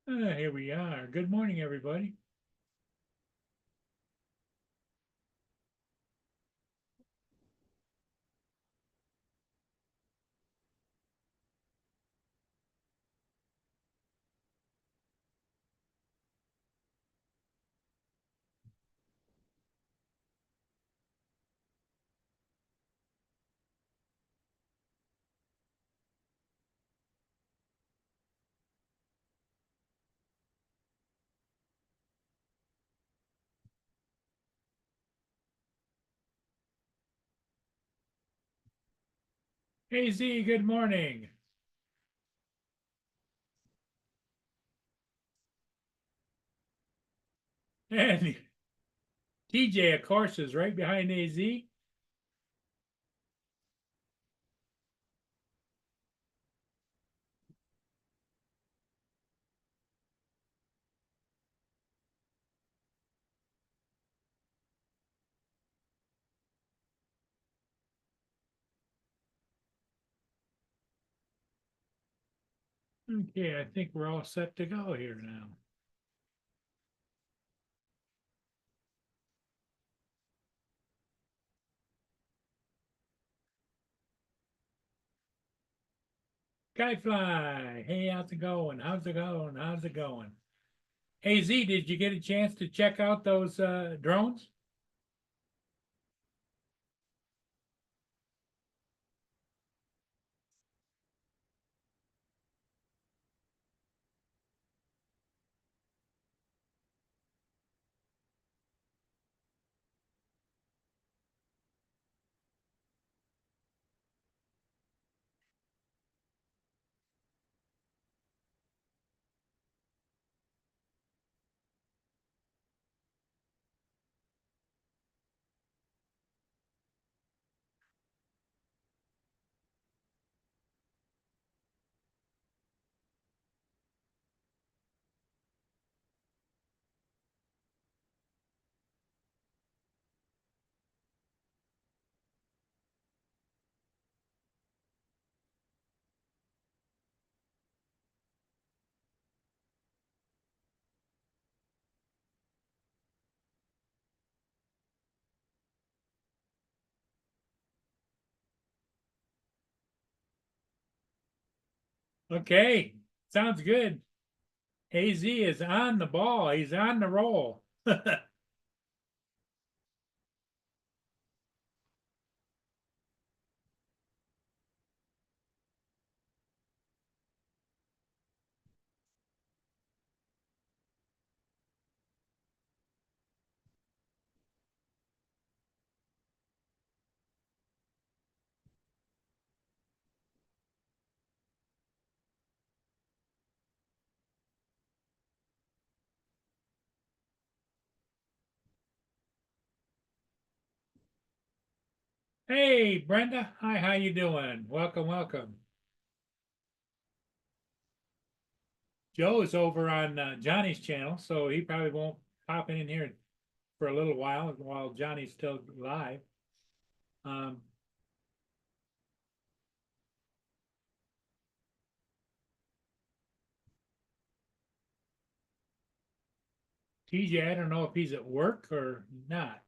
Here we are. Good morning, everybody. Hey, Z, good morning. And TJ, of course, is right behind AZ. Okay, I think we're all set to go here now. Skyfly, hey, how's it going? How's it going? How's it going? Hey, Z, did you get a chance to check out those drones? Okay, sounds good. AZ is on the ball. He's on the roll. Hey, Brenda. Hi, how you doing? Welcome, welcome. Joe is over on Johnny's channel, so he probably won't pop in here for a little while Johnny's still live. Um, TJ, I don't know if he's at work or not.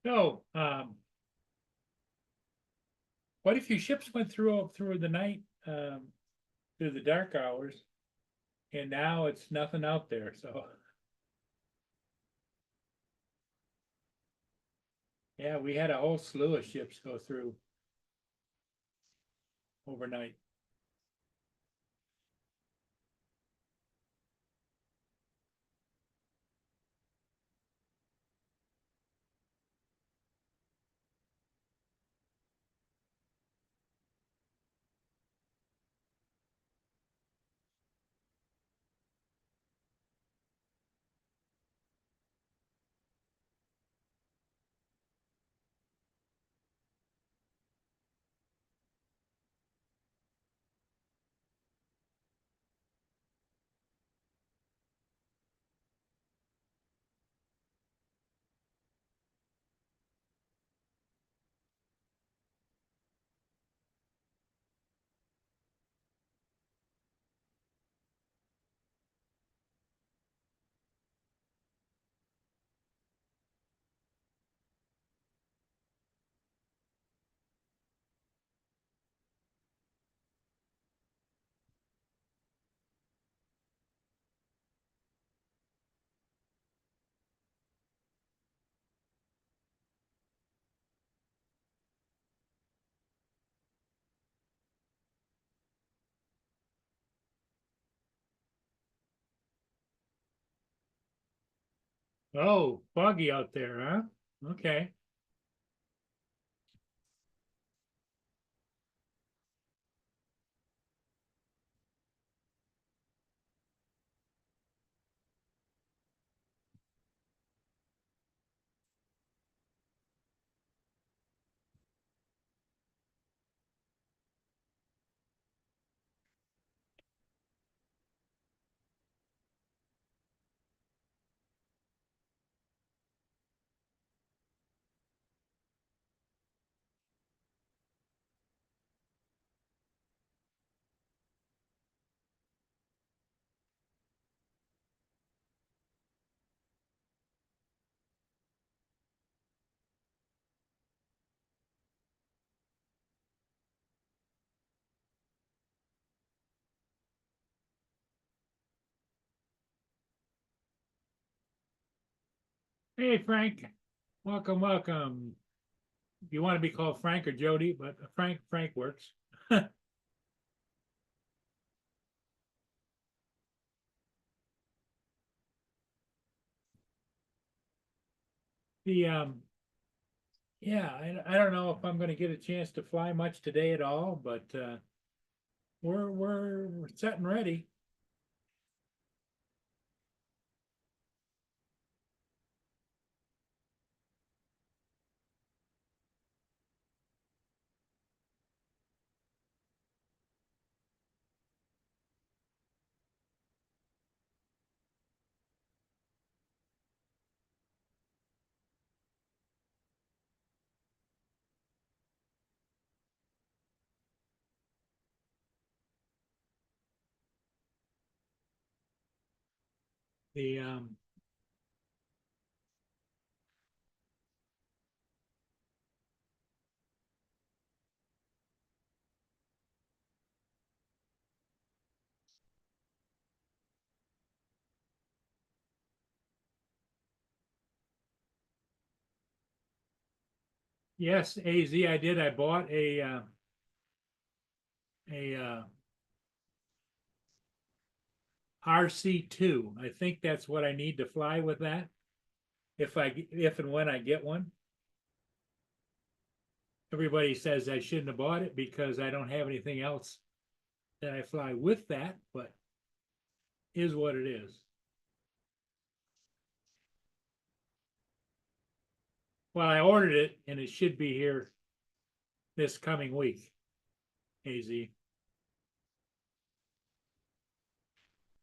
So, what if your ships went through the night, through the dark hours, and now it's nothing out there? So, yeah, we had a whole slew of ships go through overnight. Oh, foggy out there, huh? Okay. Hey, Frank. Welcome, welcome. You want to be called Frank or Jody, but Frank works. The Yeah, I don't know if I'm going to get a chance to fly much today at all, but we're set and ready. The Yes, AZ, I did. I bought a RC2. I think that's what I need to fly with that. If and when I get one. Everybody says I shouldn't have bought it because I don't have anything else that I fly with that, but is what it is. Well, I ordered it and it should be here this coming week. AZ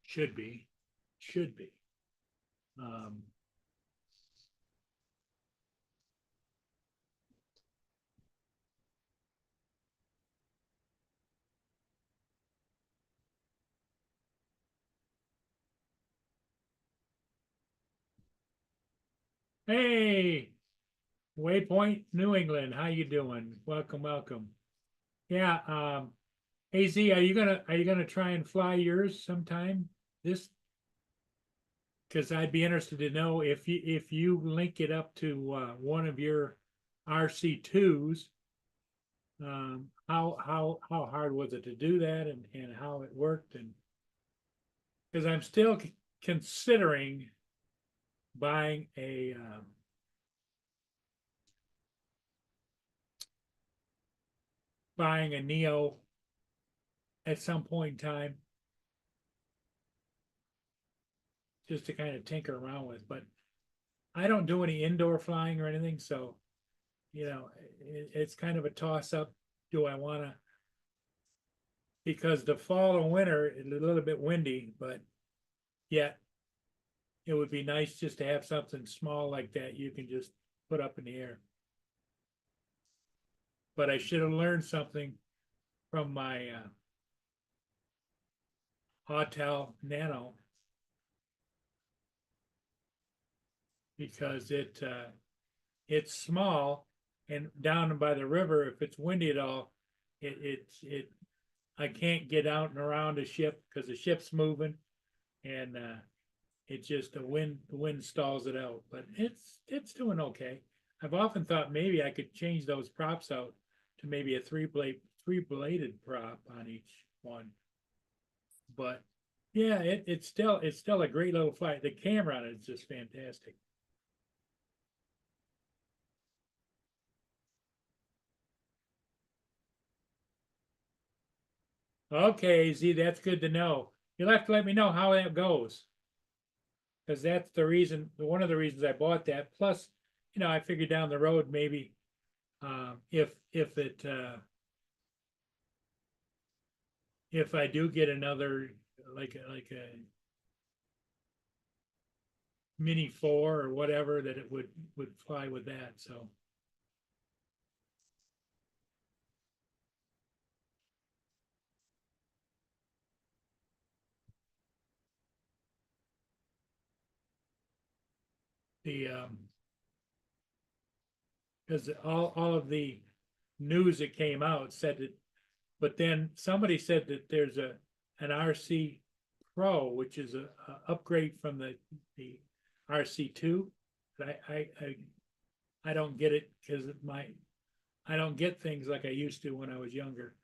should be, should be. Um, hey, Waypoint, New England. How you doing? Welcome, welcome. Yeah, AZ, are you gonna try and fly yours sometime? This because I'd be interested to know if you link it up to one of your RC2s, how hard was it to do that and how it worked and because I'm still considering buying a Neo at some point in time just to kind of tinker around with. But I don't do any indoor flying or anything, so it's kind of a toss up. Do I want to? Because the fall and winter is a little bit windy, but yet it would be nice just to have something small like that you can just put up in the air. But I should have learned something from my Autel Nano because it's small and down by the river. If it's windy at all, it I can't get out and around a ship because the ship's moving and it just the wind stalls it out. But it's doing okay. I've often thought maybe I could change those props out to maybe a three bladed prop on each one. But yeah, it's still a great little flight. The camera on it is just fantastic. Okay, Z, that's good to know. You'll have to let me know how that goes. Because that's the reason, one of the reasons I bought that. Plus, I figured down the road maybe if I do get another like a Mini 4 or whatever, that it would fly with that. So the because all of the news that came out said that, but then somebody said that there's an RC Pro, which is a upgrade from the RC2. I don't get it because I don't get things like I used to when I was younger.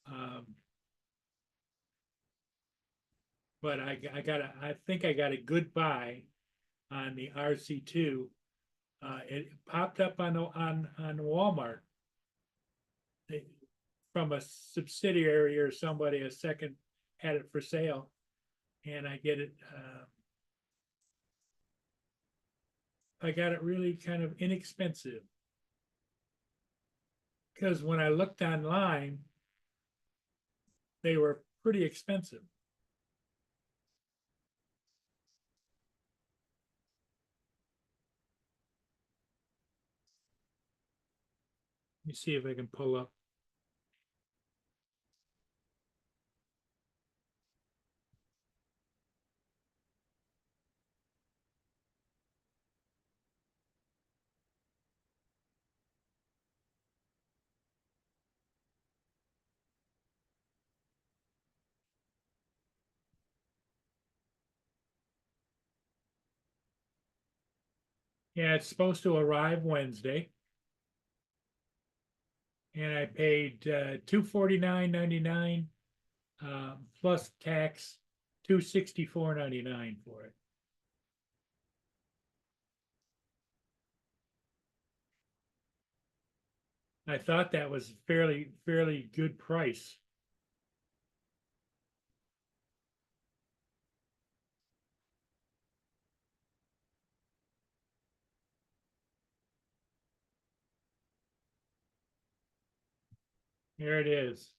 Um, but I think I got a good buy on the RC2. It popped up on Walmart from a subsidiary or somebody. A second had it for sale, and I get it. I got it really kind of inexpensive because when I looked online, they were pretty expensive. Let me see if I can pull up. Yeah, it's supposed to arrive Wednesday, and I paid $249.99 plus tax, $264.99 for it. I thought that was fairly good price. Here it is.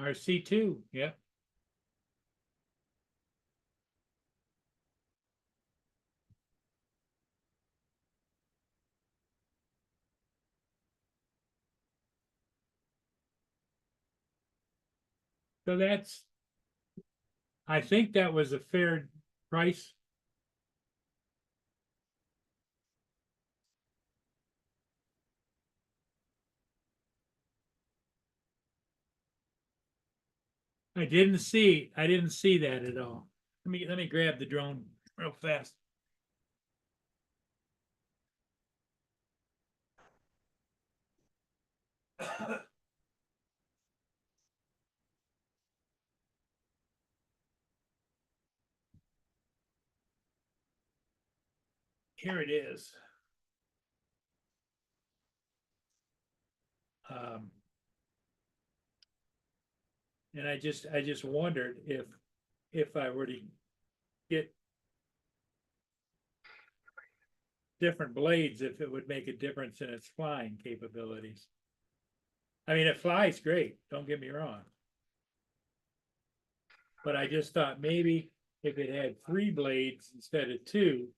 RC2, yep. So that's, I think that was a fair price. I didn't see that at all. Let me grab the drone real fast. Here it is. Um, and I just wondered if I were to get different blades, if it would make a difference in its flying capabilities. I mean, it flies great, don't get me wrong. But I just thought maybe if it had 3 blades instead of 2,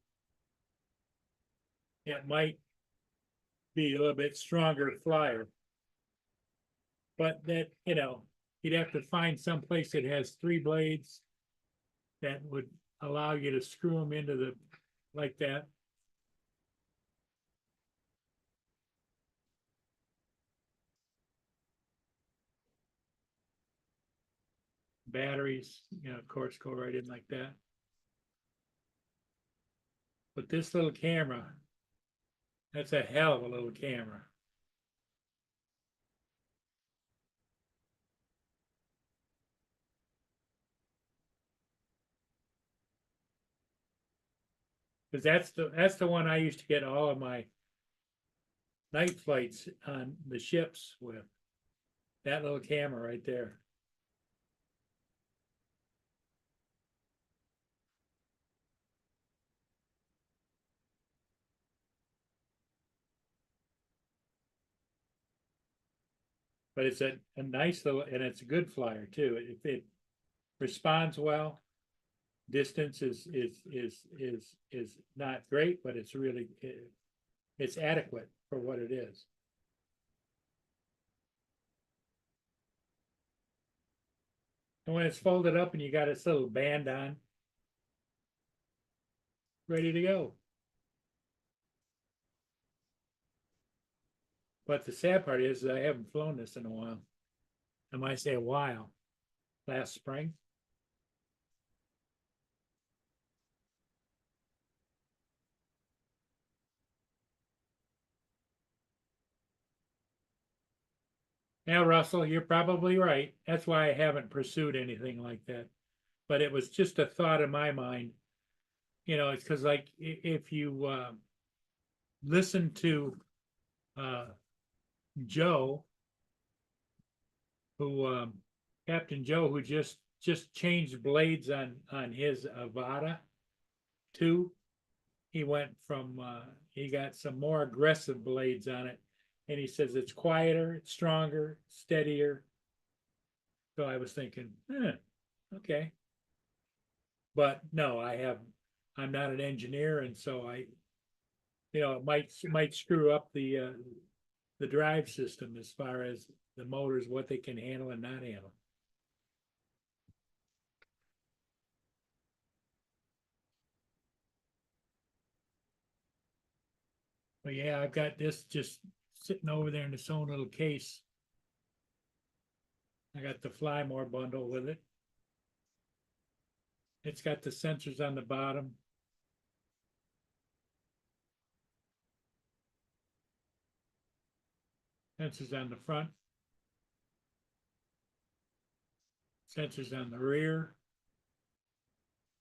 it might be a little bit stronger flyer. But that, you know, you'd have to find some place that has 3 blades that would allow you to screw them into the, like that. Batteries, you know, of course, go right in like that. But this little camera, that's a hell of a little camera. Because that's the one I used to get all of my night flights on the ships with. That little camera right there. But it's a nice little, and it's a good flyer too. It responds well. Distance is not great, but it's really it's adequate for what it is. And when it's folded up and you got its little band on, ready to go. But the sad part is I haven't flown this in a while. I might say a while. Last spring. Now, Russell, you're probably right. That's why I haven't pursued anything like that. But it was just a thought in my mind. You know, it's because like if you listen to uh, Joe, who Captain Joe, who just changed blades on his Avata 2. He went from he got some more aggressive blades on it, and he says it's quieter, it's stronger, steadier. So I was thinking, okay, but no, I'm not an engineer, and so you know, it might screw up the drive system as far as the motors, what they can handle and not handle. But yeah, I've got this just sitting over there in its own little case. I got the Flymore bundle with it. It's got the sensors on the bottom. Sensors on the front. Sensors on the rear.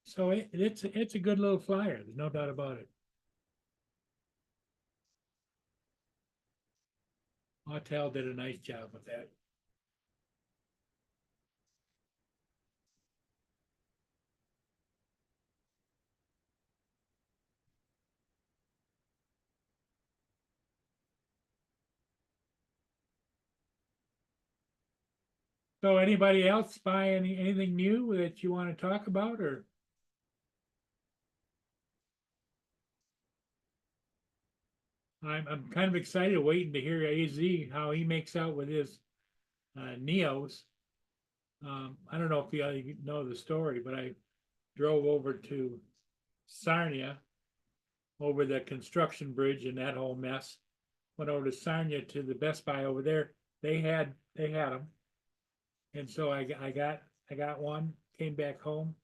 So it's a good little flyer. There's no doubt about it. Autel did a nice job with that. So anybody else buy anything new that you want to talk about, or? I'm kind of excited waiting to hear AZ, how he makes out with his Neos. I don't know if you know the story, but I drove over to Sarnia over the construction bridge and that whole mess. Went over to Sarnia to the Best Buy over there. They had them, and so I got one. Came back home,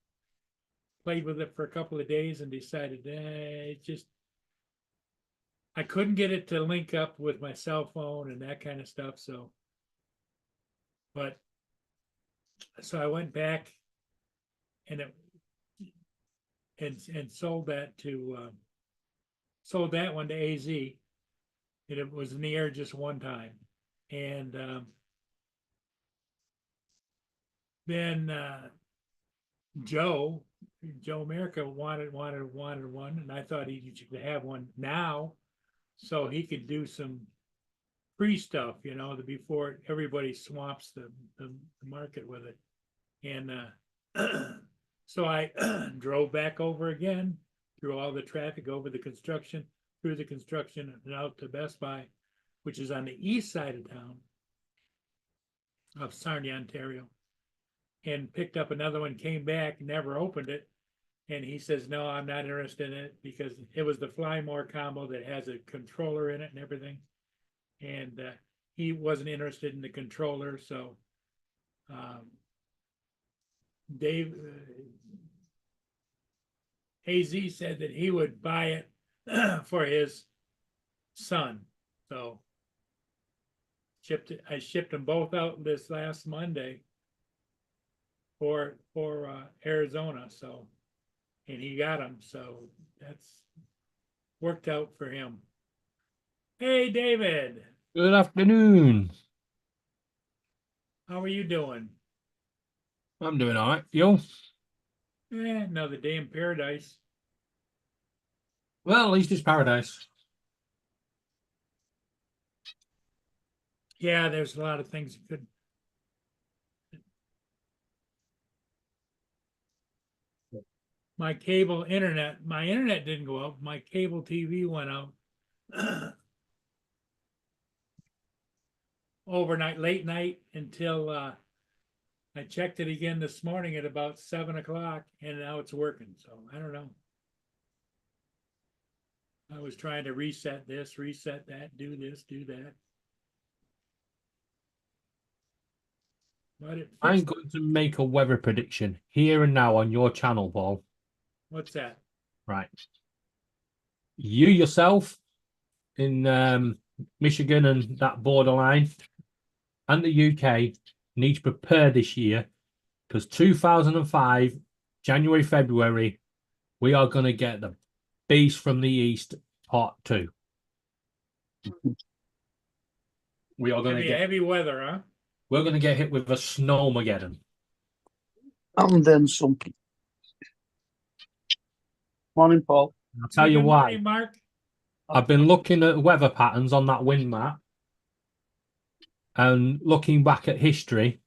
played with it for a couple of days, and decided it just I couldn't get it to link up with my cell phone and that kind of stuff. So, but so I went back and sold that sold that one to AZ, and it was in the air just one time, and then Joe America wanted one, and I thought he should have one now, so he could do some free stuff, before everybody swamps the market with it, and so I drove back over again through all the traffic, over the construction, through the construction, and out to Best Buy, which is on the east side of town of Sarnia, Ontario, and picked up another one, came back, never opened it. And he says, no, I'm not interested in it, because it was the Flymore combo that has a controller in it and everything. And he wasn't interested in the controller. So Dave, AZ said that he would buy it for his son. So I shipped them both out this last Monday for Arizona. So, and he got them. So that's worked out for him. Hey, David. Good afternoon. How are you doing? I'm doing all right. You? Another day in paradise. Well, at least it's paradise. Yeah, there's a lot of things you could. My internet didn't go out. My cable TV went out overnight, late night, until I checked it again this morning at about 7 o'clock, and now it's working. So I don't know. I was trying to reset this, reset that, do this, do that. But I'm going to make a weather prediction here and now on your channel, Paul. What's that? Right. You yourself in Michigan and that borderline and the UK need to prepare this year, because 2005, January, February, we are going to get the beast from the east part 2. We are going to get heavy weather, huh? We're going to get hit with a snowmageddon. And then some. Morning, Paul. I'll tell you why. Morning, Mark. I've been looking at weather patterns on that wind map and looking back at history,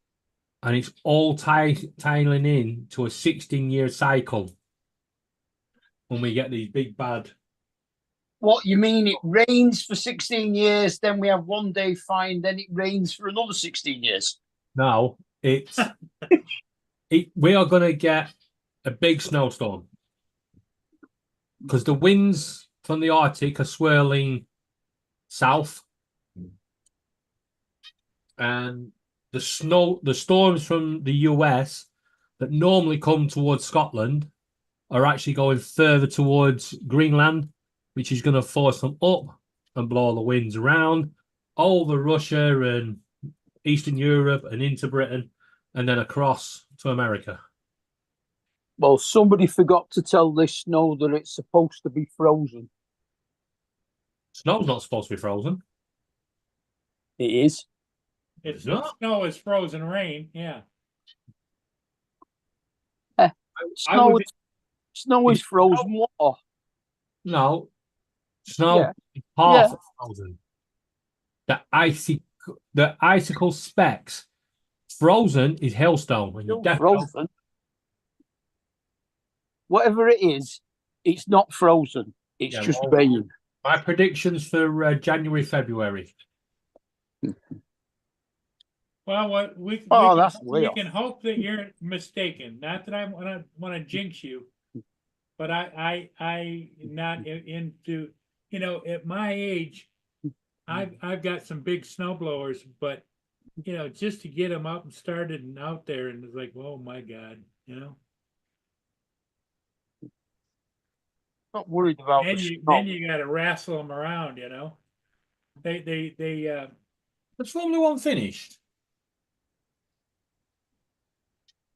and it's all tying in to a 16-year cycle when we get these big bad. What, you mean it rains for 16 years, then we have one day fine, then it rains for another 16 years? No, it's we are going to get a big snowstorm, because the winds from the Arctic are swirling south, and the storms from the US that normally come towards Scotland are actually going further towards Greenland, which is going to force them up and blow the winds around over Russia and Eastern Europe and into Britain, and then across to America. Well, somebody forgot to tell this snow that it's supposed to be frozen. Snow's not supposed to be frozen. It is. It's not. Snow is frozen rain. Yeah. Snow is frozen water. No, snow is half frozen. The icicle specks Frozen is hailstone. And you Still definitely frozen. Whatever it is, it's not frozen. It's Yeah, just well, rain. my predictions for January, February. Well, what we Oh, that's way we off. can hope that you're mistaken. Not that I want to jinx you, but I not into, you know, at my age, I've got some big snow blowers, but you know, just to get them up and started and out there, and it's like, oh my God, you know. Not worried about the Then snow. you got to wrestle them around, you know. They The Formula One finished.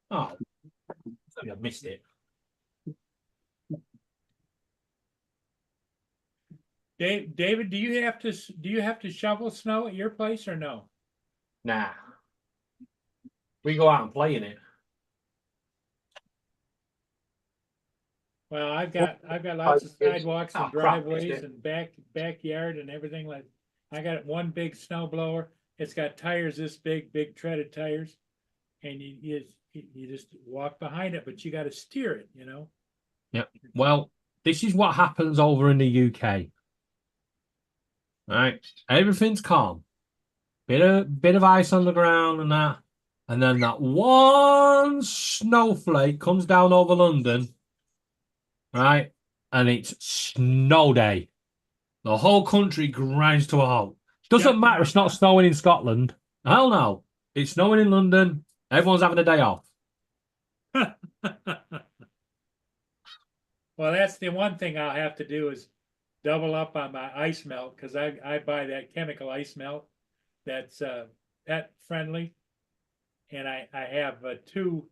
Oh, maybe I missed it. David, do you have to shovel snow at your place or no? Nah. We go out and play in it. Well, I've got lots of sidewalks and Oh, crap, missed driveways it. and backyard and everything like. I got one big snow blower. It's got tires this big, big treaded tires, and you just walk behind it, but you got to steer it, you know. Yep. Well, this is what happens over in the UK. Right, everything's calm. Bit of ice on the ground and that, and then that one snowflake comes down over London, right? And it's snow day. The whole country grinds to a halt. Doesn't Yep. matter. It's not snowing in Scotland. Hell no. It's snowing in London. Everyone's having a day off. Well, that's the one thing I'll have to do is double up on my ice melt, because I buy that chemical ice melt that's pet friendly, and I have 2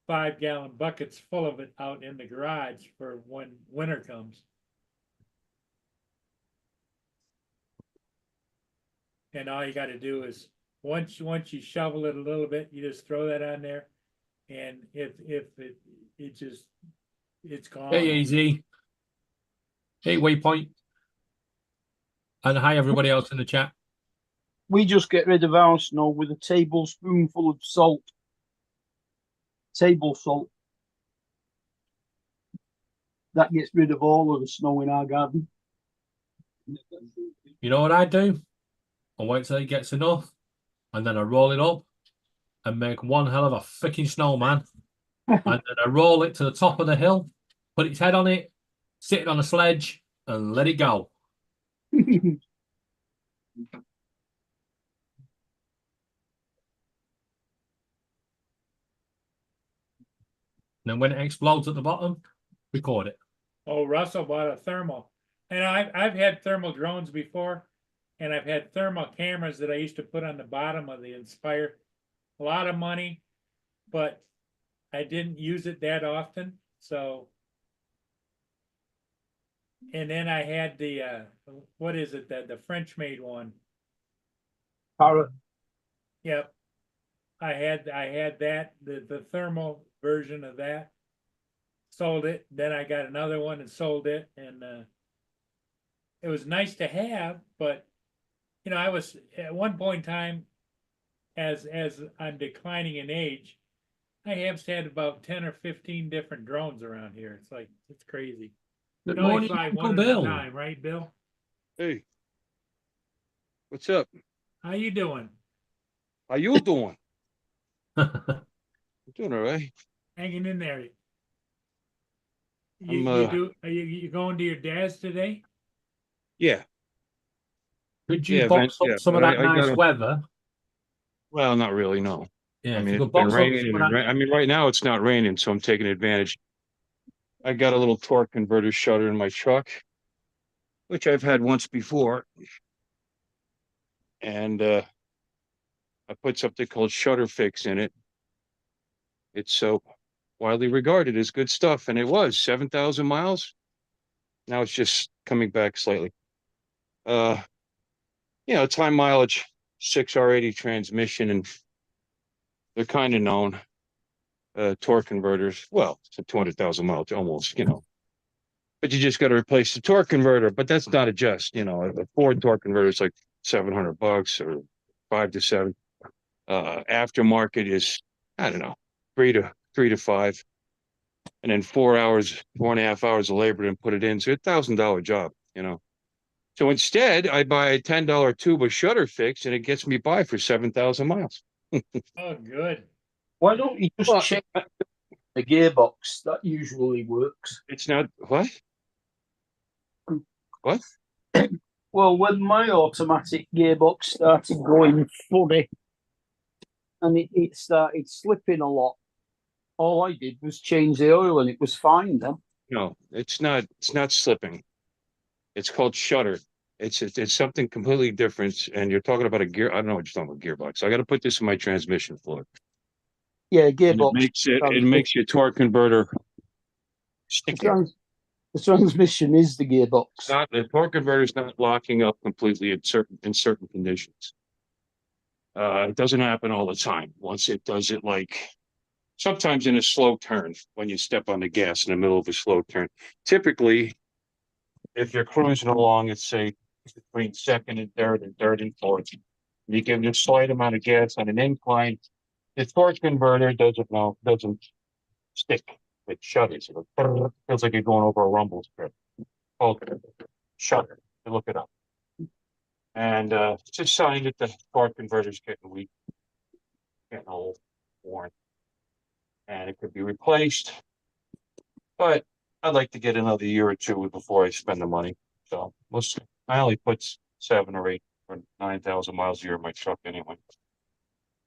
5-gallon buckets full of it out in the garage for when winter comes. And all you got to do is once you shovel it a little bit, you just throw that on there, and if it just it's gone. Hey, easy. Hey, Waypoint. And hi, everybody else in the chat. We just get rid of our snow with a tablespoonful of salt. Table salt. That gets rid of all of the snow in our garden. You know what I do? I wait till it gets enough, and then I roll it up and make one hell of a freaking snowman. And then I roll it to the top of the hill, put its head on it, sit it on a sledge, and let it go. And then when it explodes at the bottom, record it. Oh, Russell bought a thermal, and I've had thermal drones before, and I've had thermal cameras that I used to put on the bottom of the Inspire. A lot of money, but I didn't use it that often. So, and then I had the what is it, the French made one? Parrot. Yep, I had that the thermal version of that. Sold it. Then I got another one and sold it, and it was nice to have. But you know, I was at one point in time, as I'm declining in age, I have had about 10 or 15 different drones around here. It's like, it's crazy. Good You only morning, fly Uncle one at a Bill. time, right, Bill? Hey, what's up? How you doing? How you doing? I'm doing all right. Hanging in there. I'm, You going to your dad's today? Yeah. Could you Yeah, box up yeah, some of but that I nice gotta- weather? Well, not really, no. Yeah, I if mean, you it's could been box up raining some of and that. I mean, right now it's not raining, so I'm taking advantage. I got a little torque converter shutter in my truck, which I've had once before. And I put something called Shutter Fix in it. It's so widely regarded as good stuff, and it was 7,000 miles. Now it's just coming back slightly. Time mileage, 6R80 transmission, and they're kind of known. Torque converters. Well, it's a 200,000 miles almost, but you just got to replace the torque converter. But that's not a just, a Ford torque converter is like $700 or 5 to 7. Aftermarket is, I don't know, three to five. And then 4 hours, 4.5 hours of labor and put it in. So $1,000 job, you know. So instead, I buy a $10 tube of shutter fix and it gets me by for 7,000 miles. Oh, good. Why don't you just Well, check the gearbox? That usually works. It's not what? What? Well, when my automatic gearbox started going funny and it started slipping a lot, all I did was change the oil and it was fine then. No, it's not. It's not slipping. It's called shutter. It's something completely different. And you're talking about a gear. I don't know what you're talking about, gearbox. I got to put this in my transmission fluid. Yeah, And gearbox. it makes your torque converter The, sticky. the transmission is the gearbox. The torque converter is not locking up completely in certain conditions. It doesn't happen all the time. Once it does it, like sometimes in a slow turn when you step on the gas in the middle of a slow turn. Typically, if you're cruising along, it's say between second and third and fourth, you give it a slight amount of gas on an incline. The torque converter doesn't stick. It shutters. It feels like you're going over a rumble strip. Called shutter. You look it up. And it's a sign that the torque converter's getting weak, getting old, worn. And it could be replaced. But I'd like to get another year or two before I spend the money. So I only put 7 or 8 or 9,000 miles a year in my truck anyway.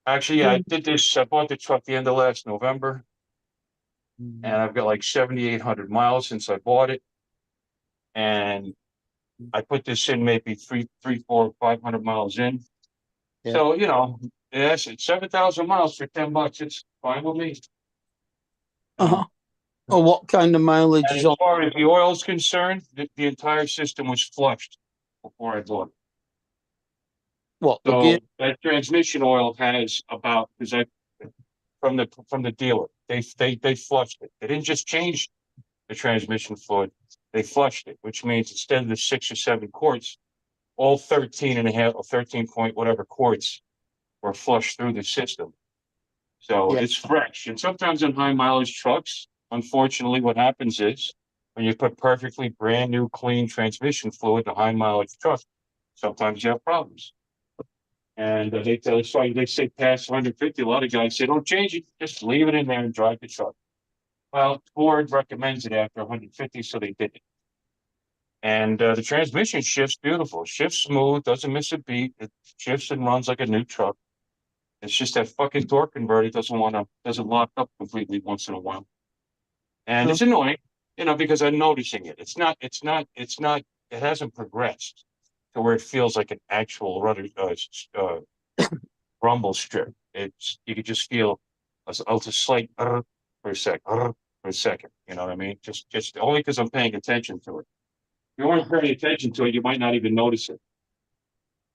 Actually, yeah, I did this. I bought the truck the end of last November, and I've got like 7,800 miles since I bought it. And I put this in maybe 500 miles in. Yeah. So, you know, yes, it's 7,000 miles for $10. It's fine with me. Uh-huh. Oh, what kind of mileage And is as on? far as the oil is concerned, the entire system was flushed before I bought it. What the So gear? that transmission oil has about, because I from the dealer, they flushed it. They didn't just change the transmission fluid, they flushed it, which means instead of the 6 or 7 quarts, all 13 and a half or 13 point whatever quarts were flushed through the system. So Yeah. it's fresh. And sometimes on high mileage trucks, unfortunately, what happens is when you put perfectly brand new clean transmission fluid in a high mileage truck, sometimes you have problems. And they say past 150. A lot of guys say, don't change it, just leave it in there and drive the truck. Well, Ford recommends it after 150, so they did it. And the transmission shifts beautiful, shifts smooth, doesn't miss a beat. It shifts and runs like a new truck. It's just that fucking torque converter doesn't lock up completely once in a while. And it's annoying, you know, because I'm noticing it. It hasn't progressed to where it feels like an actual rudder, rumble strip. You could just feel a slight for a second. You know what I mean? Just only because I'm paying attention to it. If you weren't paying attention to it, you might not even notice it.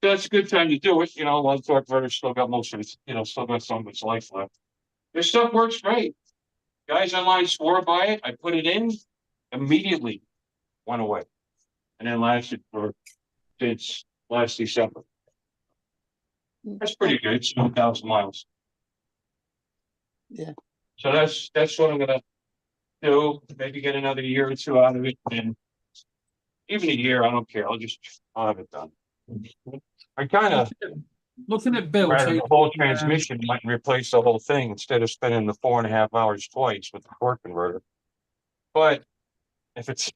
So it's a good time to do it. You know, while the torque converter still got most of its, still got some of its life left. This stuff works great. Guys online swore by it. I put it in, immediately went away, and then lasted since last December. That's pretty good. It's 1,000 miles. Yeah. So that's what I'm gonna do. Maybe get another year or two out of it, and even a year, I don't care. I'll have it done. I kind of Looking at Bill rather the taking, whole transmission might replace the whole thing instead of spending the 4.5 hours twice with the torque converter. But if it's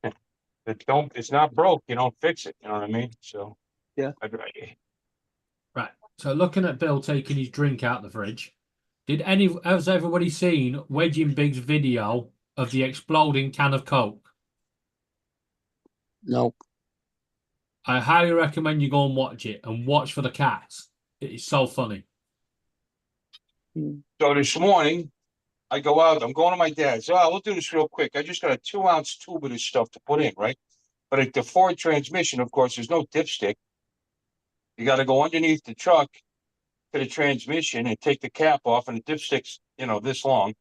not broke, you don't fix it. You know what I mean? So yeah. right. So looking at Bill taking his drink out the fridge, has everybody seen Wedging Big's video of the exploding can of Coke? No. I highly recommend you go and watch it and watch for the cats. It is so funny. So this morning, I go out. I'm going to my dad's. Oh, we'll do this real quick. I just got a 2-ounce tube of this stuff to put in, right? But at the Ford transmission, of course, there's no dipstick. You got to go underneath the truck to the transmission and take the cap off, and the dipstick's this long.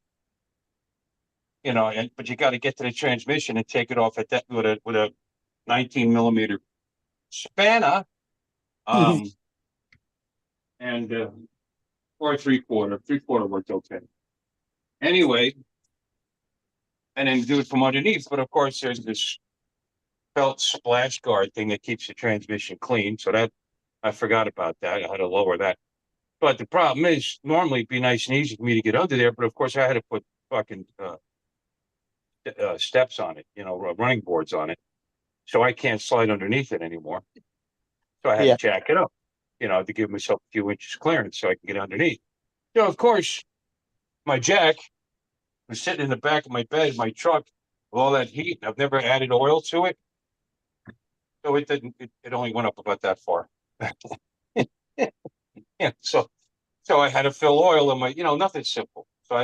But you got to get to the transmission and take it off at that with a 19 millimeter spanner. And or 3/4. 3/4 worked okay. Anyway, and then do it from underneath. But of course, there's this felt splash guard thing that keeps the transmission clean. So that I forgot about that. I had to lower that. But the problem is, normally it'd be nice and easy for me to get under there, but of course I had to put fucking steps on it, running boards on it. So I can't slide underneath it anymore. So I had Yeah. to jack it up, to give myself a few inches clearance so I can get underneath. So of course, my jack was sitting in the back of my bed, my truck, with all that heat. I've never added oil to it. So it didn't, it only went up about that far. Yeah. So I had to fill oil in my, nothing simple. So I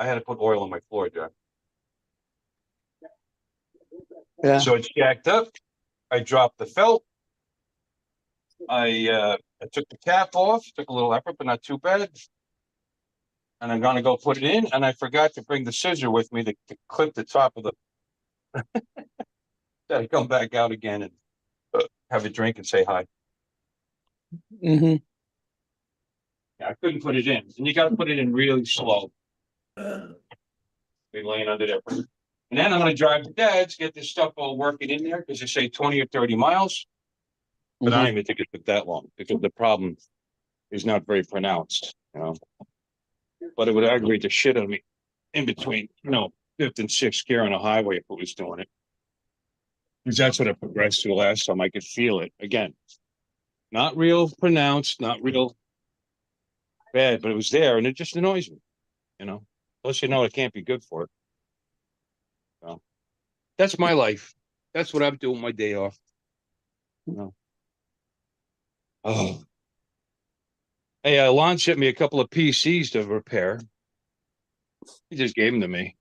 had to put oil in my floor jack. Yeah. So it's jacked up. I dropped the felt. I took the cap off, took a little effort, but not too bad. And I'm gonna go put it in, and I forgot to bring the scissor with me to clip the top of the. Gotta come back out again and have a drink and say hi. Mm-hmm. Yeah, I couldn't put it in, and you got to put it in really slow. Be laying under there, and then I'm gonna drive to Dad's, get this stuff all working in there because they say 20 or 30 miles, but I don't even think it took that long because the problem is not very pronounced, But it would aggravate the shit out of me in between, fifth and sixth gear on a highway if it was doing it. Because that's what I progressed to last time. I could feel it again. Not real pronounced, not real bad, but it was there and it just annoys me, Plus, it can't be good for it. So that's my life. That's what I'm doing my day off. Oh. Hey, Lon sent me a couple of PCs to repair. He just gave them to me.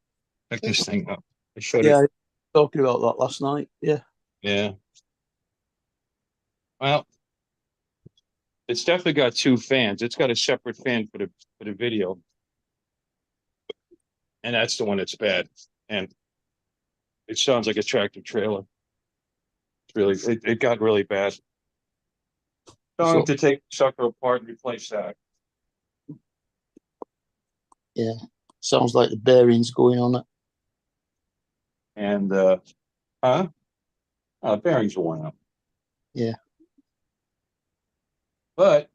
Pick this thing up. I showed Yeah, it. talking about that last night. Yeah. Yeah. Well, it's definitely got two fans. It's got a separate fan for the video. And that's the one that's bad. And it sounds like a tractor trailer. It's really it got really bad. So I have to take the sucker apart and replace that. Yeah. Sounds like the bearings going on it. And bearings are worn out. Yeah. But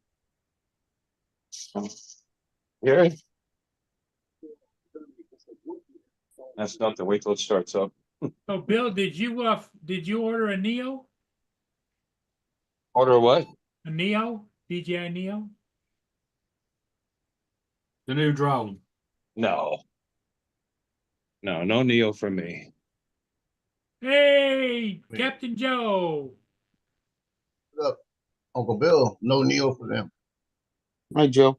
yeah. That's nothing. Wait till it starts up. So Bill, did you order a Neo? Order what? A Neo? DJI Neo? The new drone. No. No Neo for me. Hey, Captain Joe. Look, Uncle Bill, no Neo for them. Hi, Joe.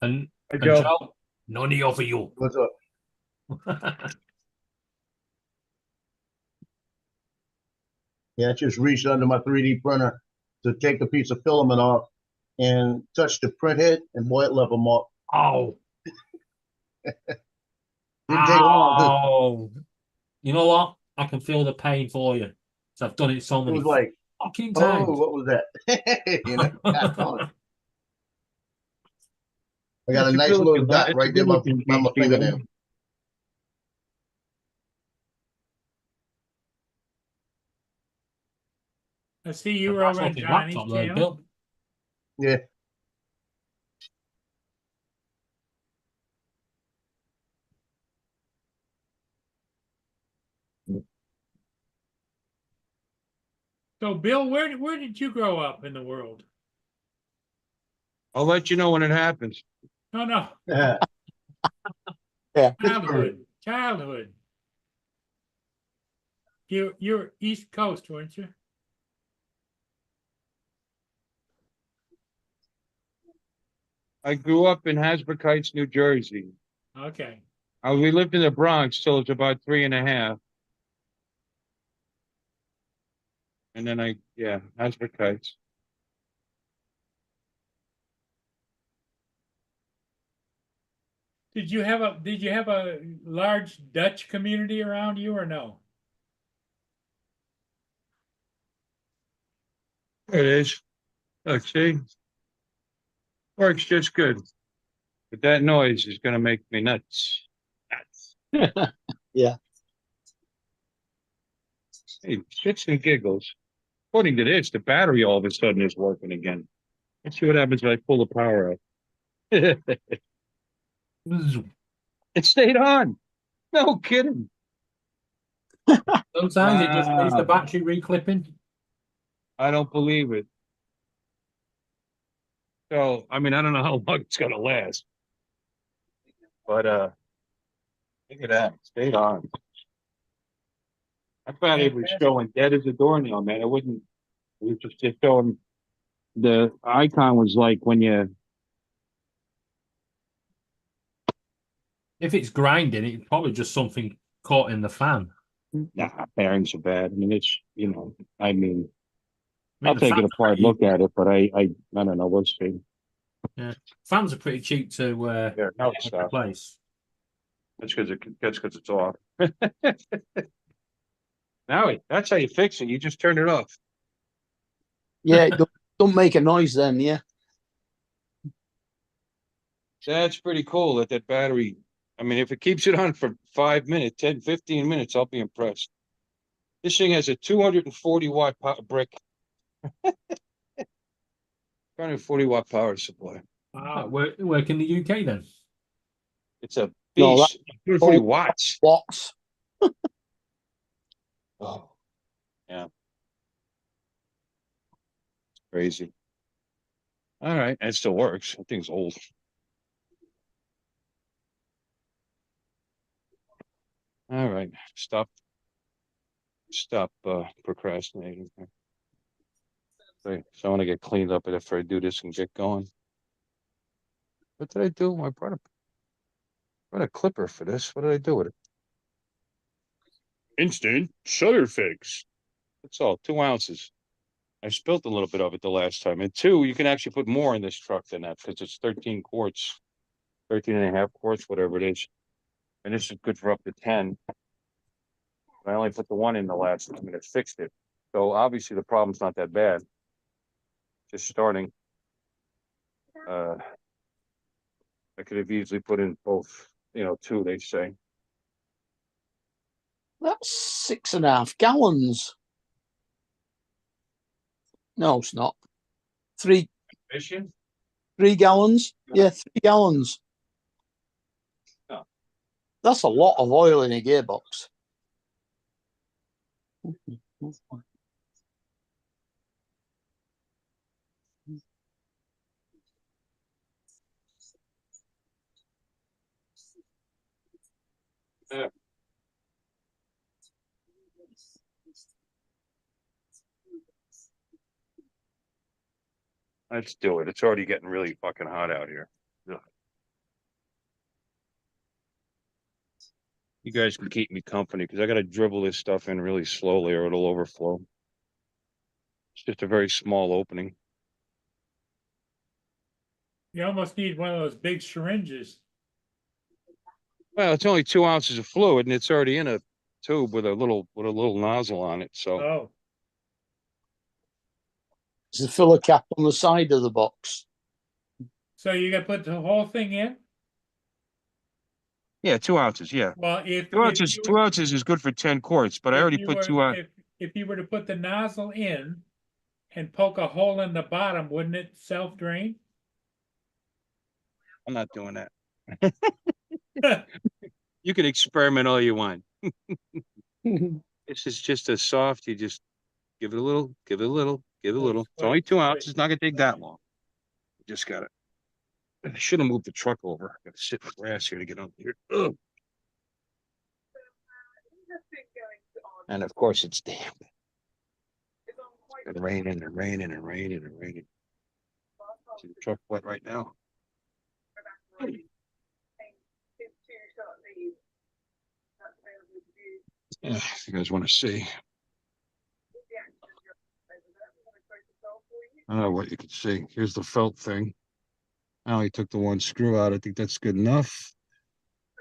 And Hey, Joe, no Neo for you. What's up? Yeah, I just reached under my 3D printer to take a piece of filament off and touch the print head and boy, it level them up. Oh. Didn't take long. Oh. You know what? I can feel the pain for you. So I've done it so It many was like, fucking oh, times. what was that? Got on it. I got a nice little dot right there by my fingernail. I see you were That's over on off your Johnny's laptop there, channel. Bill. Yeah. So Bill, where did you grow up in the world? I'll let you know when it happens. No. Yeah. Childhood. You're East Coast, weren't you? I grew up in Hasbrook Heights, New Jersey. Okay. We lived in the Bronx till it's about 3.5. And then Hasbrook Heights. Did you have a large Dutch community around you or no? There it is. Look, see? Works just good. But that noise is gonna make me nuts. Nuts. Yeah. Hey, shits and giggles. According to this, the battery all of a sudden is working again. Let's see what happens when I pull the power out. It stayed on. No kidding. Sometimes it just needs the Wow. battery reclipping. I don't believe it. So, I mean, I don't know how long it's gonna last. But look at that. Stayed on. I thought it was showing dead as a doornail, man. It wouldn't. It was just showing. The icon was like when you. If it's grinding, it's probably just something caught in the fan. Nah, bearings are bad. I mean, it's I mean, I I'll mean, the take it fans are apart, pretty, look at it, but I don't know. We'll see. fans are pretty cheap to Yeah, no, it's not. replace. That's because it's off. Now that's how you fix it. You just turn it off. Yeah, it don't make a noise then, yeah. That's pretty cool that that battery. I mean, if it keeps it on for 5 minutes, 10, 15 minutes, I'll be impressed. This thing has a 240-watt brick. 240-watt power supply. Wow. Work in the UK then. It's a No, beast. 240 watts. Watts. Oh, yeah. Crazy. All right. And it still works. That thing's old. All right. Stop procrastinating. Okay, so I want to get cleaned up after I do this and get going. What did I do? I brought a clipper for this. What did I do with it? Instant shutter fix. That's all, 2 ounces. I spilled a little bit of it the last time. And 2, you can actually put more in this truck than that because it's 13 quarts, 13 and a half quarts, whatever it is. And this is good for up to 10. I only put the 1 in the last time and it fixed it. So obviously the problem's not that bad. Just starting. I could have easily put in both, 2, they say. That's 6.5 gallons. No, it's not. 3 Mission? 3 gallons. Yeah, 3 gallons. Oh. That's a lot of oil in a gearbox. Yeah. Let's do it. It's already getting really fucking hot out here. Ugh. You guys can keep me company because I got to dribble this stuff in really slowly or it'll overflow. It's just a very small opening. You almost need one of those big syringes. Well, it's only 2 ounces of fluid and it's already in a tube with a little nozzle on it. So Oh, There's a filler cap on the side of the box. so you gotta put the whole thing in? yeah, 2 ounces. Yeah, Well, if 2 ounces. you 2 ounces is good for 10 quarts, but I if already you put were- 2 ounces. If you were to put the nozzle in and poke a hole in the bottom, wouldn't it self-drain? I'm not doing that. You can experiment all you want. This is just a soft. You just give it a little, give it a little, give it a little. It's only 2 ounces. It's not gonna take that long. Just got it. I should have moved the truck over. I gotta sit in the grass here to get up here. Ugh. And of course it's damp. It's been raining and raining and raining and raining. See the truck wet right now. Yeah, if you guys want to see. I don't know what you can see. Here's the felt thing. I only took the 1 screw out. I think that's good enough.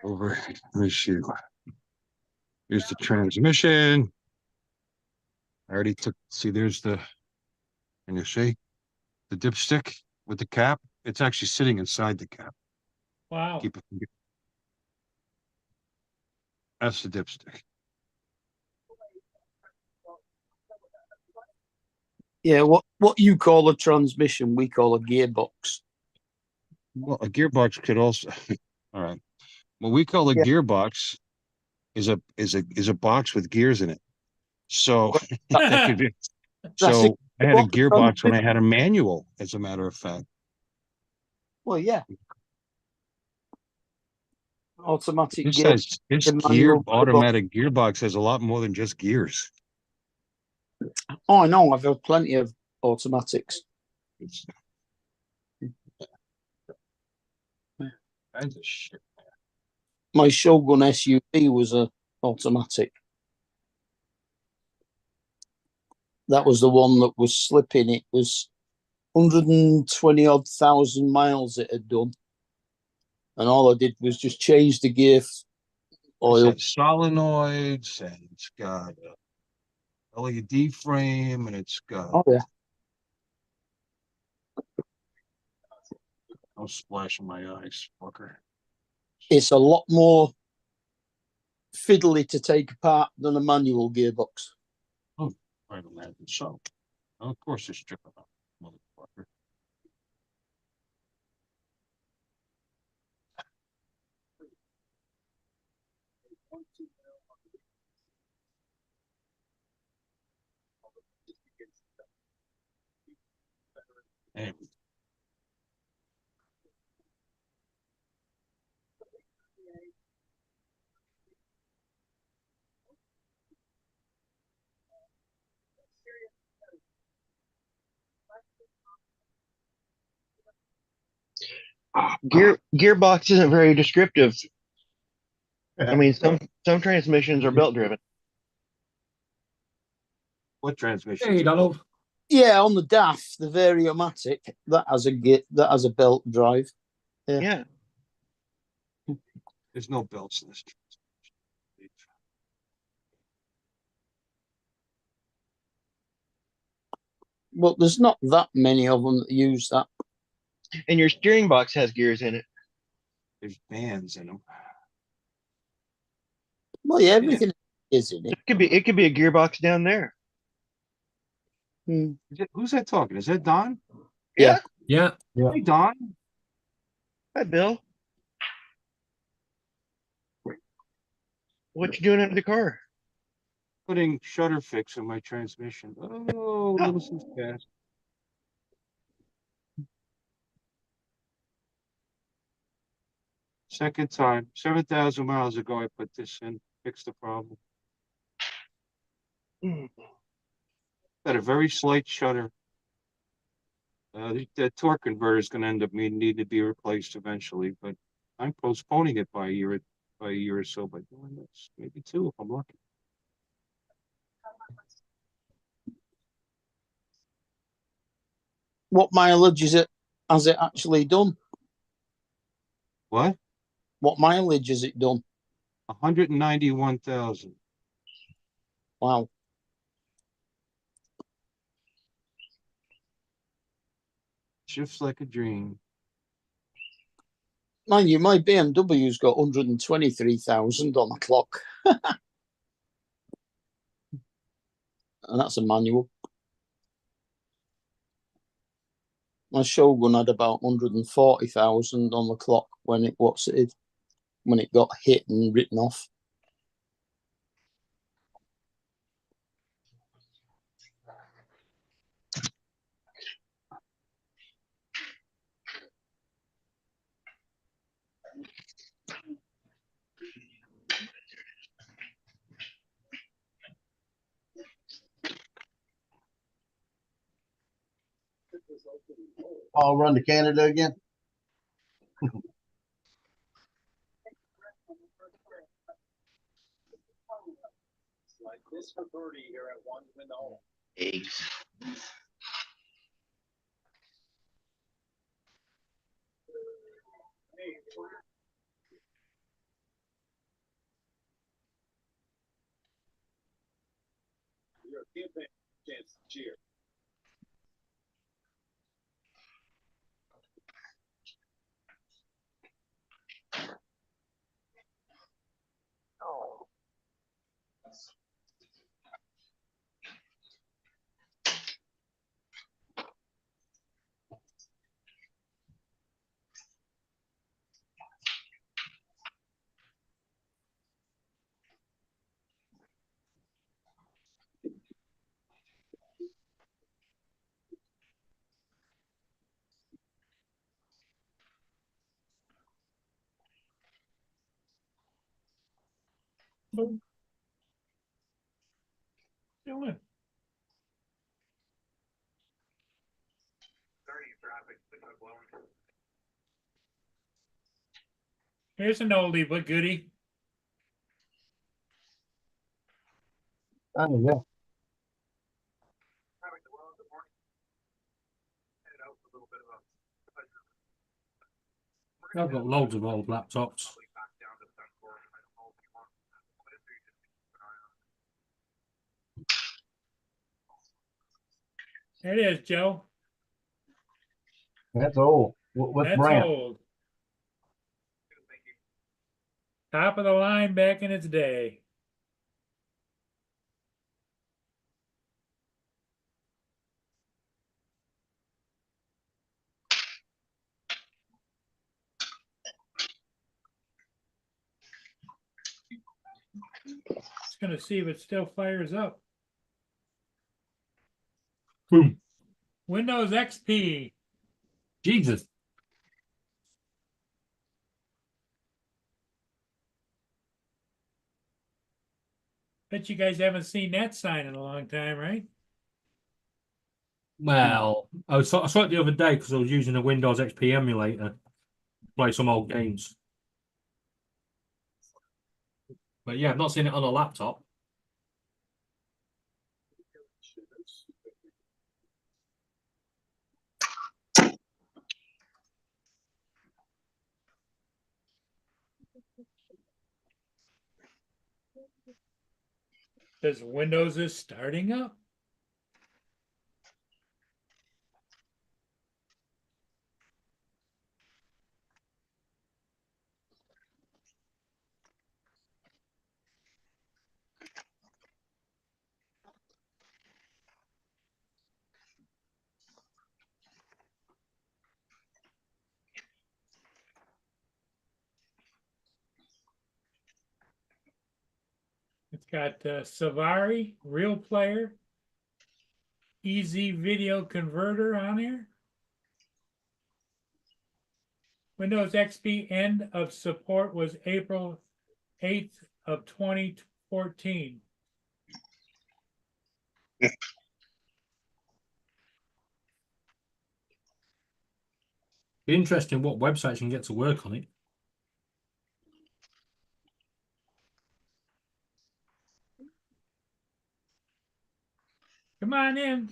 Over, let me see. Here's the transmission. I already took, see, there's the, can you see? The dipstick with the cap. It's actually sitting inside the cap. Wow. Keep it. That's the dipstick. Yeah, what you call a transmission, we call a gearbox. Well, a gearbox could also, all right. What we call a Yeah. gearbox is a box with gears in it. So that could be. That's So I had a what the gearbox when I transmission- had a manual, as a matter of fact. Well, yeah. Automatic This gear, has this the manual gearbox. automatic gearbox has a lot more than just gears. Oh, I know. I've had plenty of automatics. It's kinds of shit. My Shogun SUV was a automatic. That was the one that was slipping. It was 120 odd thousand miles it had done. And all I did was just change the gear oil. It's got solenoids and it's got a LED frame and it's got Oh, yeah. no splash in my eyes, fucker. It's a lot more fiddly to take apart than a manual gearbox. I imagine so. Well, of course, it's tripping up, motherfucker. Anyway. Gearbox isn't very descriptive. I mean, some transmissions are belt driven. What transmission? Hey, Donald. Yeah, on the DAF, the Variomatic, that has a belt drive. Yeah. Yeah. There's no belts in this. But there's not that many of them that use that. And your steering box has gears in it. There's bands in them. Well, yeah, everything is in it. It could be a gearbox down there. Hmm. Who's that talking? Is that Don? Yeah. Yeah. Hey, Don. Hi, Bill. What you doing under the car? Putting shutter fix in my transmission. Oh, little sis gas. Second time, 7,000 miles ago, I put this in, fixed the problem. Got a very slight shutter. The torque converter is going to end up need to be replaced eventually, but I'm postponing it by a year or so by doing this, maybe two if I'm lucky. What mileage is it? Has it actually done? What? What mileage has it done? 191,000. Wow. Shifts like a dream. Mind you, my BMW's got 123,000 on the clock. And that's a manual. My Shogun had about 140,000 on the clock when it got hit and written off. I'll run to Canada again. Eggs. Doing. Here's an oldie but goodie. Oh, yeah. I've got loads of old laptops. There it is, Joe. That's old. What That's brand? old. Top of the line back in its day. Just gonna see if it still fires up. Boom. Windows XP. Jesus. Bet you guys haven't seen that sign in a long time, right? Well, I saw it the other day because I was using a Windows XP emulator to play some old games. But yeah, I've not seen it on a laptop. Because Windows is starting up. It's got Savari, Real Player, Easy Video Converter on here. Windows XP end of support was April 8th of 2014. Be interesting what websites you can get to work on it. Come on in.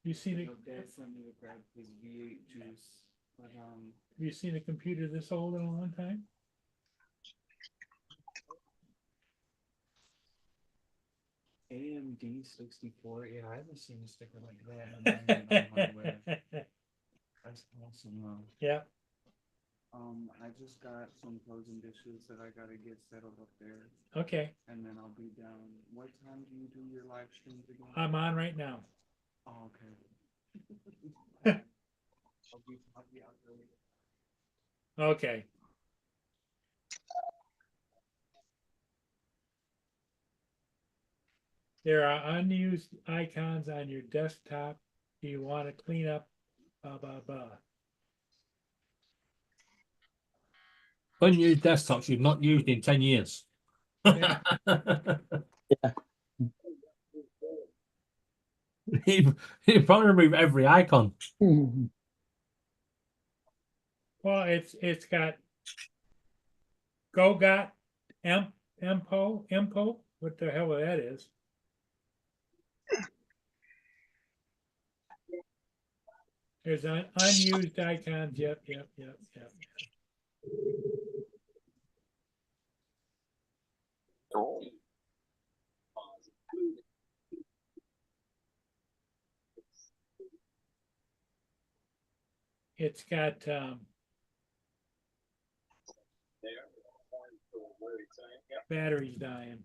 You seen it? Dad sent me to grab his V8 juice, but Have you seen a computer this old in a long time? AMD 64. Yeah, I haven't seen a sticker like that. On hardware. That's awesome. Yeah. I just got some frozen dishes that I gotta get settled up there, Okay. and then I'll be down. What time do you do your live streams again? I'm on right now. Oh, okay. I'll be out there. Okay. There are unused icons on your desktop. Do you want to clean up? Blah, blah, blah. Unused desktops you've not used in 10 years. Yeah. you probably remove every icon. Well, it's got GoGot, Empo, what the hell that is. There's unused icons. Yep. It's got batteries dying.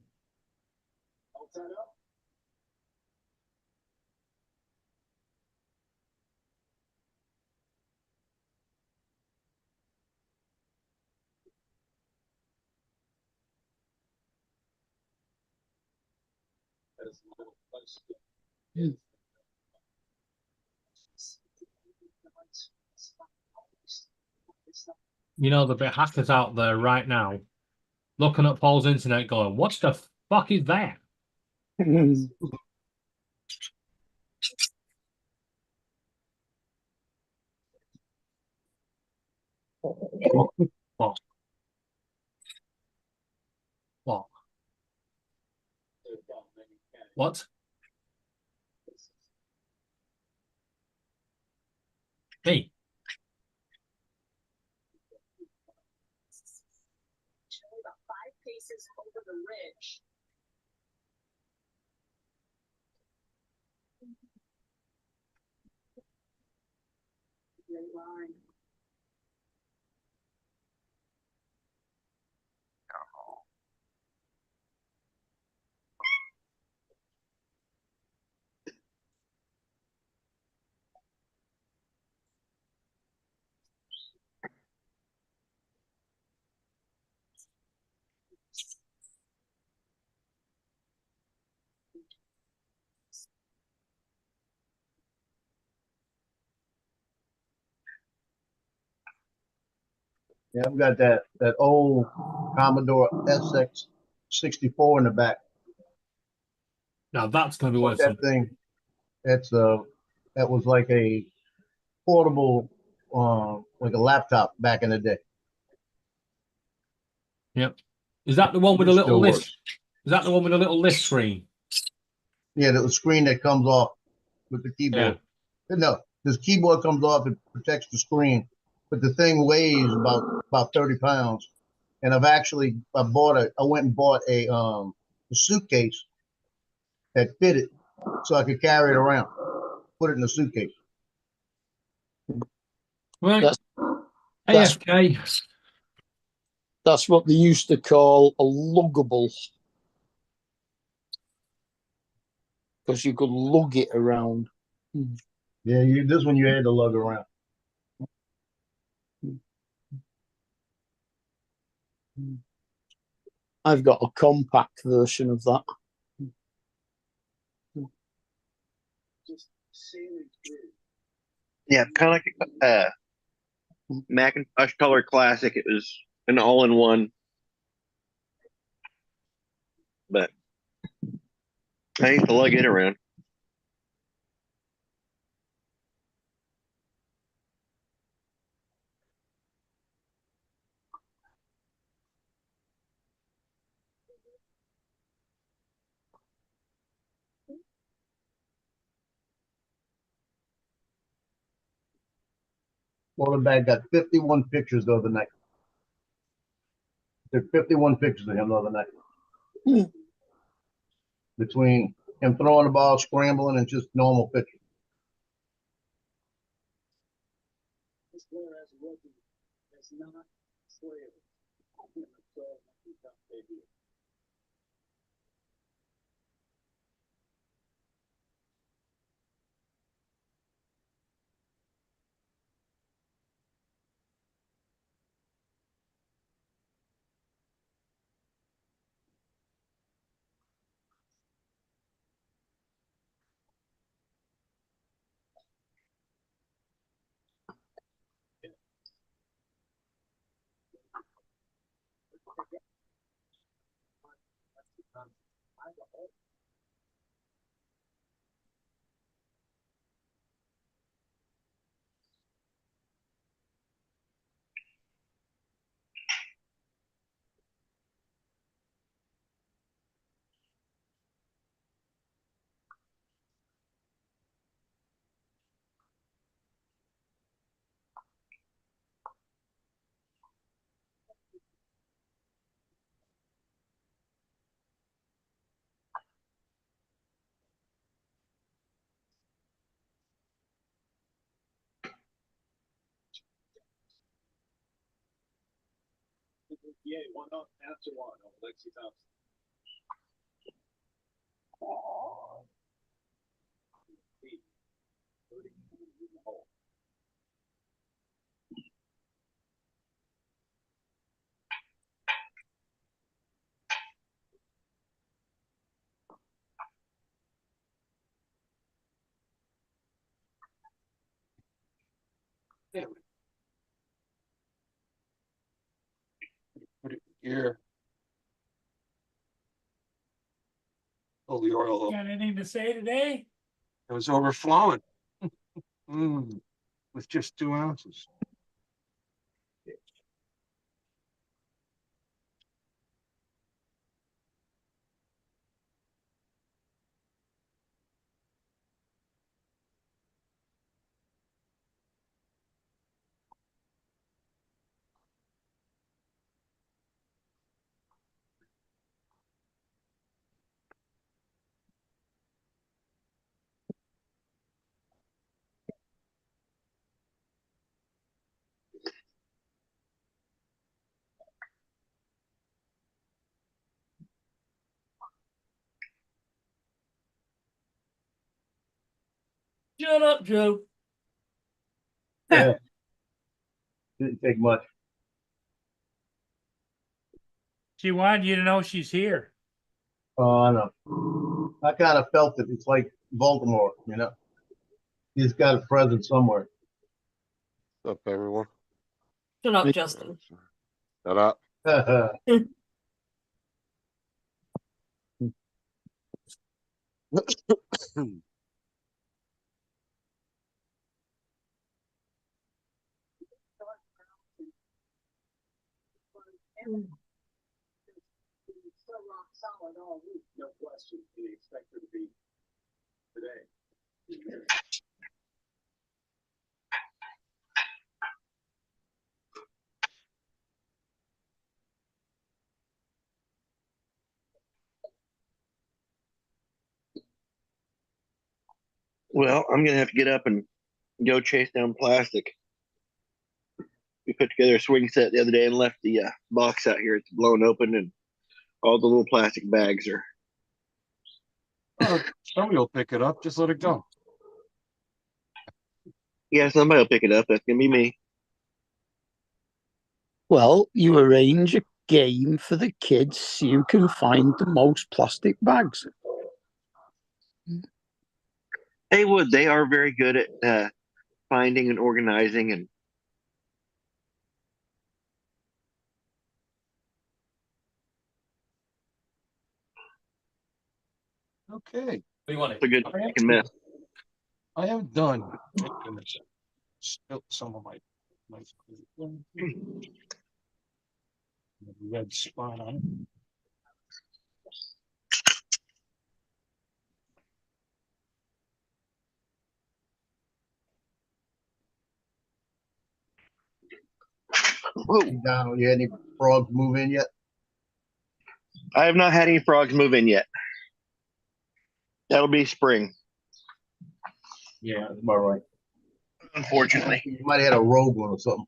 you know, the bit hackers out there right now looking at Paul's internet going, what the fuck is that? What? What? What? Me? Yeah, I've got that old Commodore SX64 in the back. Now that's going to be Bought worth that something. thing. That's that was like a portable, like a laptop back in the day. Yep. Is that the one with a It little still list? works. Is that the one with a little list screen? Yeah, the screen that comes off with the keyboard. No, this keyboard comes off, it protects the screen, but the thing weighs about 30 pounds. And I went and bought a suitcase that fit it so I could carry it around, put it in the suitcase. Right. That's- That's AFK. that's what they used to call a luggable, because you could lug it around. Yeah, this one you had to lug around. I've got a compact version of that. Yeah, kind of like Macintosh Color Classic. It was an all-in-one, but I used to lug it around. Quarterback got 51 pictures the other night. Took 51 pictures of him the other night. Between him throwing the ball, scrambling, and just normal pictures. Here. Oh, the oil, Got anything to say today? it was overflowing. With just 2 ounces. Shut up, Joe. Yeah. Didn't take much. She wanted you to know she's here. Oh, I know. I kind of felt it. It's like Baltimore, you know. He's got a presence somewhere. What's up, everyone? Shut up, Justin. Shut up. Well, I'm gonna have to get up and go chase down plastic. We put together a swing set the other day and left the box out here. It's blown open, and all the little plastic bags are. Oh, somebody will pick it up. Just let it go. Yeah, somebody will pick it up. That's gonna be me. Well, you arrange a game for the kids so you can find the most plastic bags. They would. They are very good at finding and organizing, and Okay. What do you want it's a good I have, mess. I have done. My goodness. Spilt some of my red spot on it. Whoa. Donald, you had any frogs move in yet? I have not had any frogs move in yet. That'll be spring, Yeah, that's about right. unfortunately. You might have had a rogue one or something.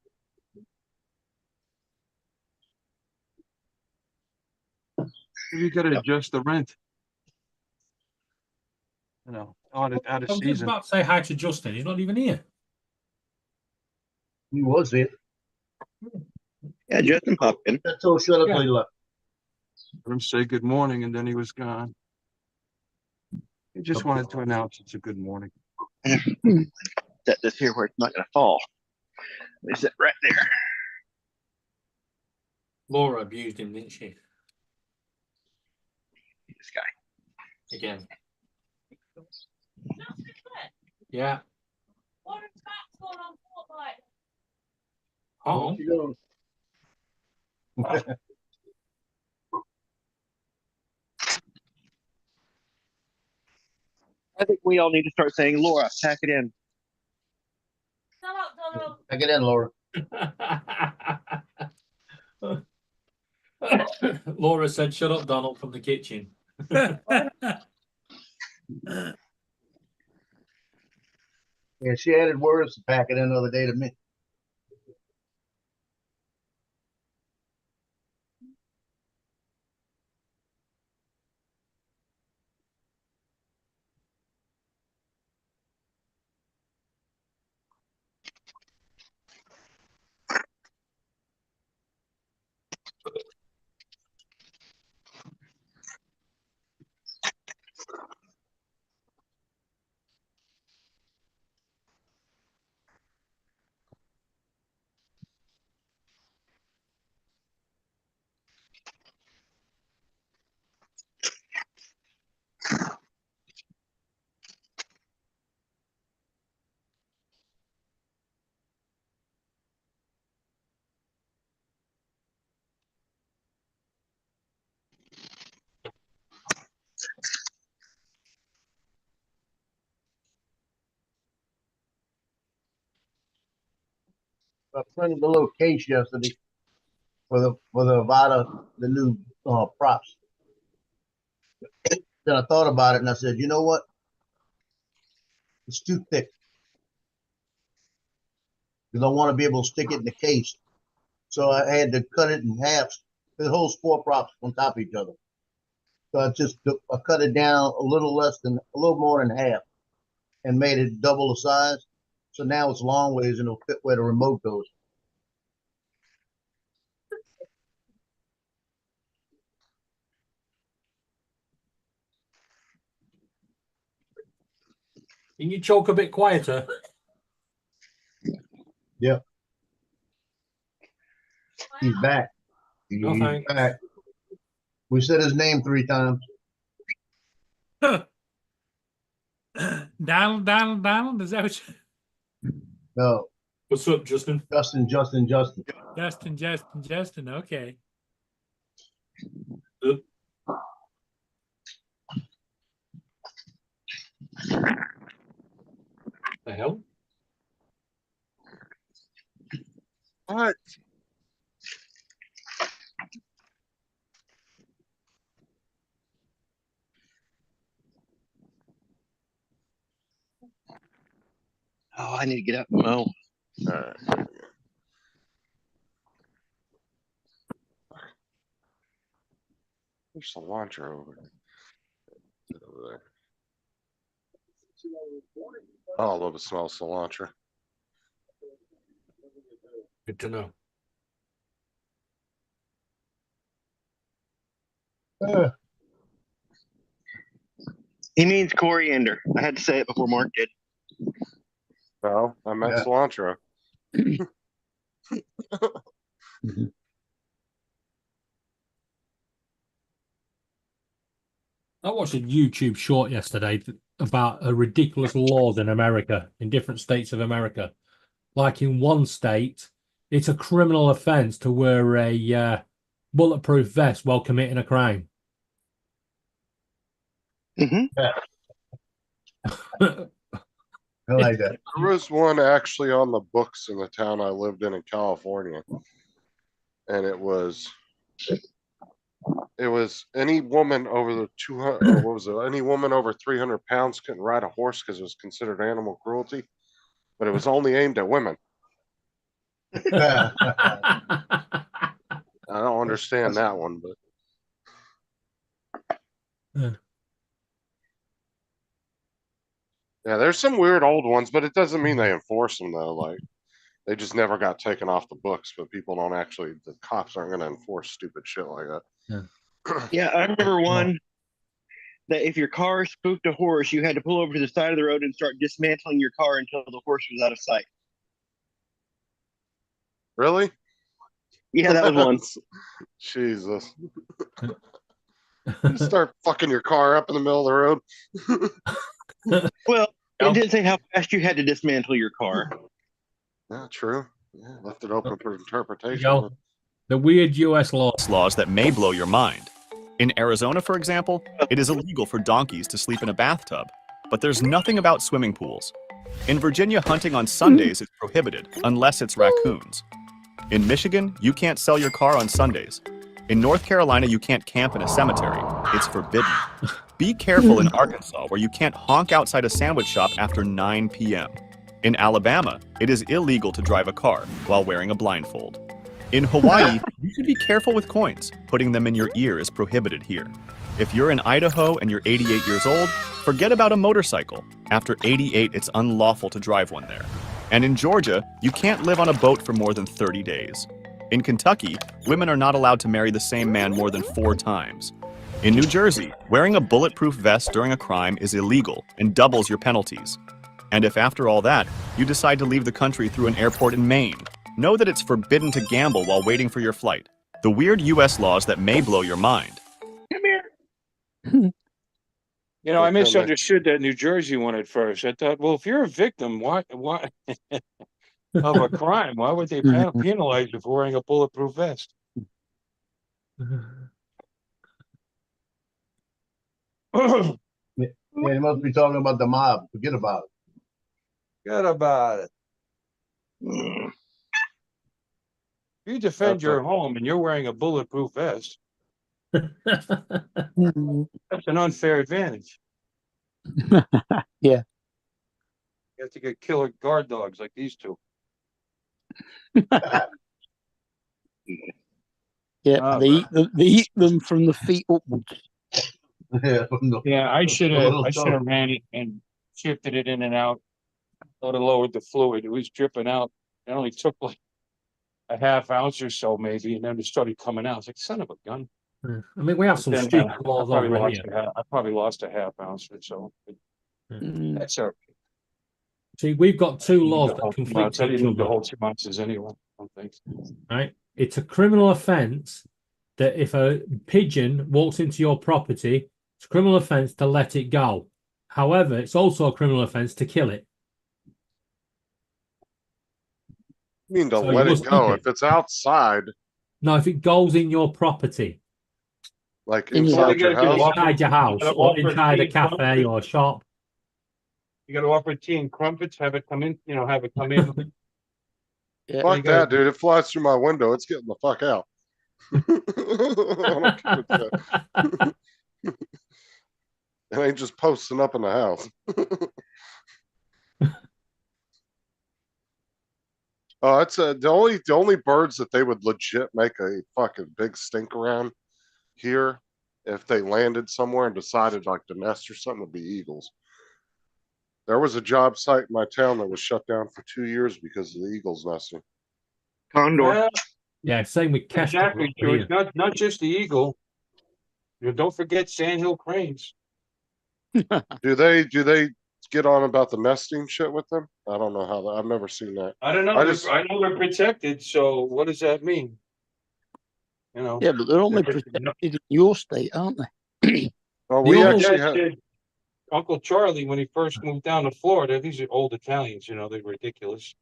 You got to adjust the rent. You know, out of I was just season. about to say hi to Justin. He's not even here. He was it. Yeah, Justin popped in. That's all shut up Yeah. till he left. Let him say good morning, and then he was gone. He just wanted to announce it's a good morning. Set this here where it's not going to fall. They sit right there. Laura abused him, didn't she? This guy. Again. Yeah. What is that going on Fortnite? Oh. You I think we all need to start saying, Laura, pack it in. Shut up, Donald. Pack it in, Laura. Laura said, "Shut up, Donald," from the kitchen. Yeah, she added words to pack it in the other day to me. I printed a little case yesterday for the Avada, the new props. Then I thought about it and I said, you know what? It's too thick. Because I want to be able to stick it in the case. So I had to cut it in half. The whole sport props on top of each other. So I cut it down a little more than half and made it double the size. So now it's long ways and it'll fit where the remote goes. Can you choke a bit quieter? Yeah. He's back. No, He's thanks. back. We said his name 3 times. Donald, is that what No, What's up, Justin? Justin. Justin, okay. The hell? What? Oh, I need to get up and mow. There's cilantro over there. Oh, I love the smell of cilantro. Good to know. He means coriander. I had to say it before Mark did. No, I meant Yeah. cilantro. I watched a YouTube short yesterday about a ridiculous laws in America, in different states of America. Like in one state, it's a criminal offense to wear a bulletproof vest while committing a crime. Mm-hmm. I like that. There was one actually on the books in the town I lived in California. And it was any woman over the 200, what was it? Any woman over 300 pounds couldn't ride a horse because it was considered animal cruelty, but it was only aimed at women. I don't understand that one, but yeah, there's some weird old ones, but it doesn't mean they enforce them though. Like they just never got taken off the books, but people don't actually, the cops aren't going to enforce stupid shit like that. Yeah, I remember one that if your car spooked a horse, you had to pull over to the side of the road and start dismantling your car until the horse was out of sight. Really? Yeah, that was one. Jesus. You start fucking your car up in the middle of the road. Well, it didn't say how fast you had to dismantle your car. Yeah, true. Yeah, left it open for interpretation. Yo, the weird US laws that may blow your mind. In Arizona, for example, it is illegal for donkeys to sleep in a bathtub, but there's nothing about swimming pools. In Virginia, hunting on Sundays is prohibited unless it's raccoons. In Michigan, you can't sell your car on Sundays. In North Carolina, you can't camp in a cemetery. It's forbidden. Be careful in Arkansas, where you can't honk outside a sandwich shop after 9 p.m. In Alabama, it is illegal to drive a car while wearing a blindfold. In Hawaii, you should be careful with coins. Putting them in your ear is prohibited here. If you're in Idaho and you're 88 years old, forget about a motorcycle. After 88, it's unlawful to drive one there. And in Georgia, you can't live on a boat for more than 30 days. In Kentucky, women are not allowed to marry the same man more than 4 times. In New Jersey, wearing a bulletproof vest during a crime is illegal and doubles your penalties. And if after all that, you decide to leave the country through an airport in Maine, know that it's forbidden to gamble while waiting for your flight. The weird US laws that may blow your mind. Come here. You know, I misunderstood that New Jersey one at first. I thought, well, if you're a victim, why of a crime, why would they penalize you for wearing a bulletproof vest? Yeah, they must be talking about the mob. Forget about it. Forget about it. You defend That's your a- home and you're wearing a bulletproof vest. Mm. That's an unfair advantage. Yeah. You have to get killer guard dogs like these two. Yeah, Ah, they eat them from the feet upwards. Yeah, from the- Yeah, I should the have. little I should toe. have ran it and shifted it in and out. I would have lowered the fluid. It was dripping out. It only took like a half ounce or so, maybe, and then it started coming out. I was like, "Son of a gun!" I mean, we have some Then, stupid I laws probably over lost here. I probably lost a half ounce or so. But Mm. that's all right. See, we've got two I laws didn't that need the conflict whole 2 months. I each didn't need the other. whole 2 months anyway. I don't think. Right? It's a criminal offence that if a pigeon walks into your property, it's a criminal offence to let it go. However, it's also a criminal offence to kill it. You mean to So you let must it go. keep it. If it's outside, Now, if it goes in your property, like In your- inside your All you house, inside your house gotta or offer inside a tea and cafe crumpets. or shop, You got to offer tea and crumpets. Have it come in. Have it come in. Yeah. fuck you gotta that, dude. It flies through my window. It's getting the fuck out. I don't give a shit. It ain't just posting up in the house. It's the only birds that they would legit make a fucking big stink around here if they landed somewhere and decided like to nest or something would be eagles. There was a job site in my town that was shut down for 2 years because of the eagles nesting. Condor. Well, yeah, same with Kestrel. exactly, George. Not just the eagle. Don't forget sandhill cranes. Do they get on about the nesting shit with them? I don't know how that. I've never seen that. I don't know. I just- I know they're protected. So what does that mean? Yeah, but they're only protected in your state, aren't they? Oh, The we old- actually Dad had. said Uncle Charlie, when he first moved down to Florida, these are old Italians, they're ridiculous.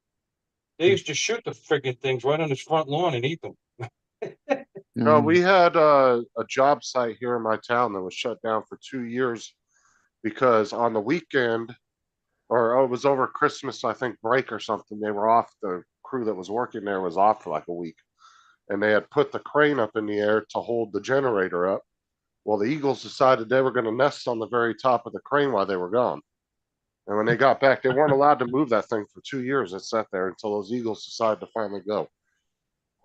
They used to shoot the friggin' things right on his front lawn and eat them. No, Mm. we had a job site here in my town that was shut down for 2 years because on the weekend, or it was over Christmas, I think, break or something, they were off. The crew that was working there was off for like a week. And they had put the crane up in the air to hold the generator up. Well, the eagles decided they were going to nest on the very top of the crane while they were gone. And when they got back, they weren't allowed to move that thing for 2 years. It sat there until those eagles decided to finally go.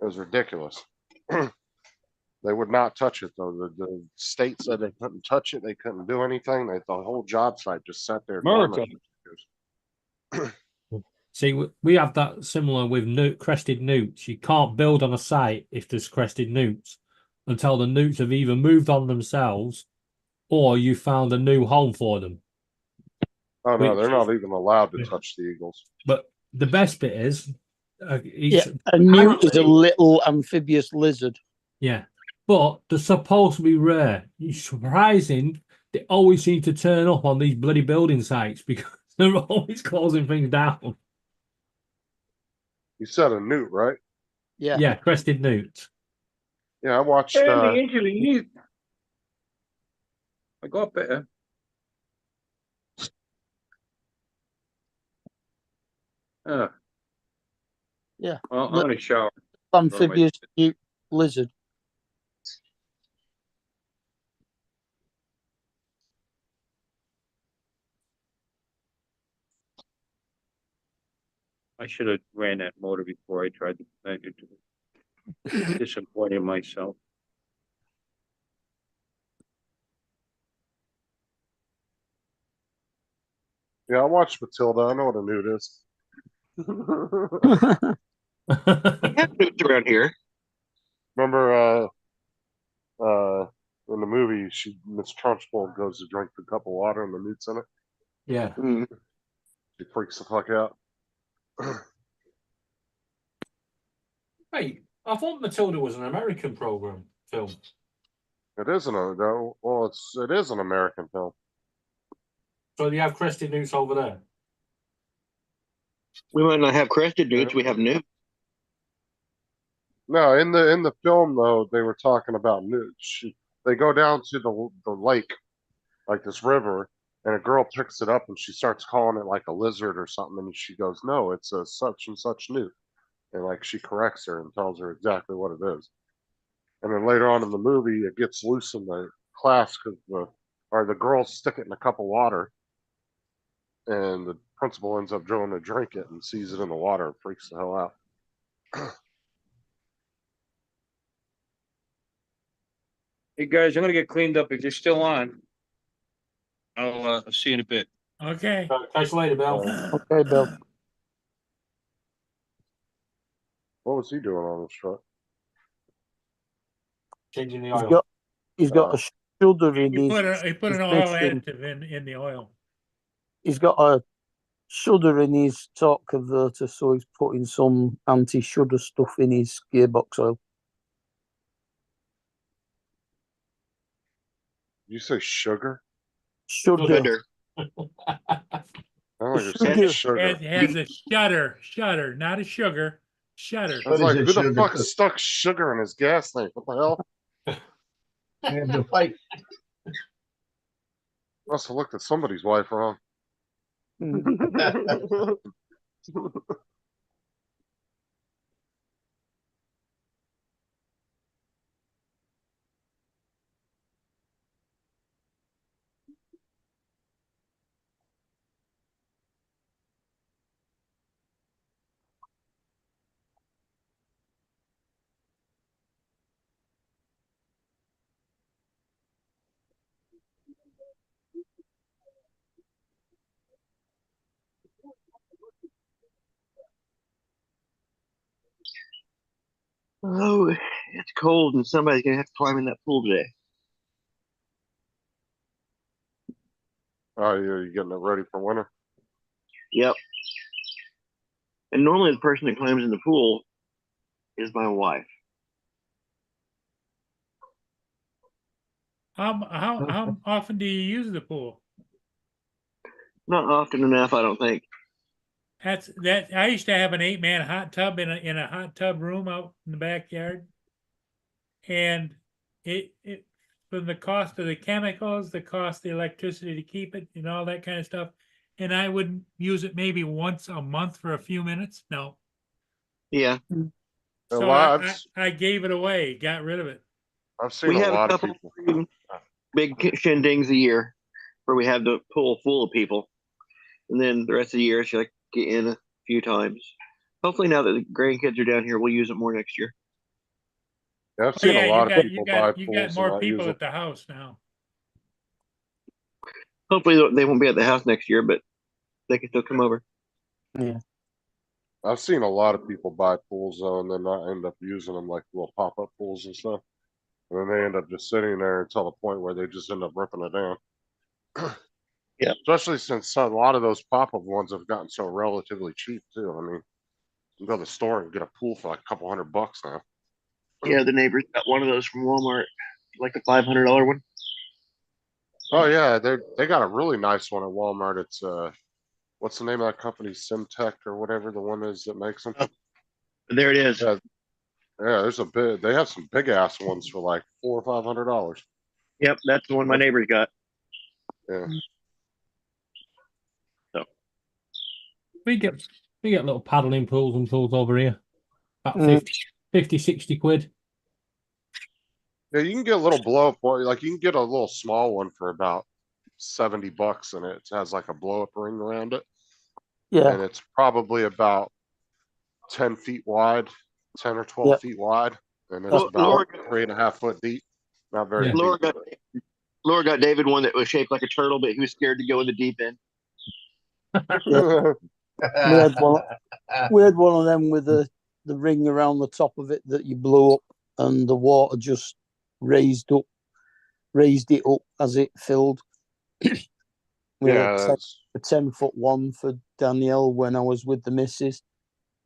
It was ridiculous. They would not touch it, though. The state said they couldn't touch it. They couldn't do anything. The whole job site just sat there. America. dormant. See, we have that similar with crested newts. You can't build on a site if there's crested newts until the newts have either moved on themselves or you found a new home for them. Oh, no, Which- they're not even allowed to touch the eagles. But the best bit is, Yeah, a newt is a little amphibious lizard. yeah, but they're supposed to be rare. It's surprising they always seem to turn up on these bloody building sites because they're always closing things down. You said a newt, right? Yeah. Yeah, crested newt. Yeah, I watched. I got better. Yeah. Well, I'm gonna shower. Amphibious newt lizard. I should have ran that motor before I tried to connect it to it. Disappointed myself. Yeah, I watched Matilda. I know what a newt is. We have newts around here. Remember, in the movie, Miss Trunchbull goes to drink the cup of water and the newt's in it. Yeah. Mm. She freaks the fuck out. Hey, I thought Matilda was an American program film. It isn't it is an American film. So you have crested newts over there. We might not have crested newts. We have newts. No, in the film though, they were talking about newts. They go down to the lake, like this river, and a girl picks it up and she starts calling it like a lizard or something, and she goes, "No, it's a such and such newt." and like she corrects her and tells her exactly what it is. And then later on in the movie, it gets loose in the class because the girls stick it in a cup of water, and the principal ends up going to drink it and sees it in the water and freaks the hell out. Hey guys, I'm gonna get cleaned up. If you're still on, I'll see you in a bit. Okay. Catch you later, Bill. Okay, Bill. What was he doing on this truck? Changing the He's oil. got a shudder in He his. put an his oil piston. additive in the oil. He's got a shudder in his torque converter, so he's putting some anti-shudder stuff in his gearbox oil. Did you say sugar? Shudder. I don't think Sugar. you said sugar. It has a shutter, not a sugar, shutter. I was What like, is it, who the sugar? fuck stuck sugar in his gas tank? What the hell? And the fight. Must have looked at somebody's wife wrong. Oh, it's cold, and somebody's gonna have to climb in that pool today. Oh, you're getting it ready for winter? Yep. And normally the person that climbs in the pool is my wife. How often do you use the pool? Not often enough, I don't think. I used to have an 8-man hot tub in a hot tub room out in the backyard, and it from the cost of the chemicals, the cost of the electricity to keep it, and all that kind of stuff, and I would use it maybe once a month for a few minutes. No, Yeah. so I gave it away, got rid of it. I've seen We a have a lot of couple people. big shindigs a year where we have the pool full of people. And then the rest of the year, she like get in a few times. Hopefully, now that the grandkids are down here, we'll use it more next year. Yeah, I've seen a lot of people buy you pools got and more not people use at them. the house now. Hopefully, they won't be at the house next year, but they can still come over. Yeah. I've seen a lot of people buy pools though, and then not end up using them like little pop-up pools and stuff. And then they end up just sitting there until the point where they just end up ripping it down. Yeah. Especially since a lot of those pop-up ones have gotten so relatively cheap too. I mean, you go to the store and get a pool for like a couple $100 now. Yeah, the neighbors got one of those from Walmart, like a $500 one. Oh yeah, they got a really nice one at Walmart. It's what's the name of that company? Simtech or whatever the one is that makes them. There it is. Yeah, there's they have some big ass ones for like $400 or $500. Yep, that's the one my neighbors got. Yeah. So We get little paddling pools and tools over here. About Mm. 50, 60 quid. Yeah, you can get a little blow up, like you can get a little small one for about $70, and it has like a blow up ring around it, Yeah. and it's probably about 10 feet wide, 10 or 12 Yeah. feet wide, and it's Well, about Laura- 3.5 foot deep. Not very Yeah. deep. Laura got David one that was shaped like a turtle, but he was scared to go in the deep end. We had one of them with the ring around the top of it that you blow up, and the water just raised it up as it filled. We had Yeah, a 10-foot one for Danielle when I was with the missus.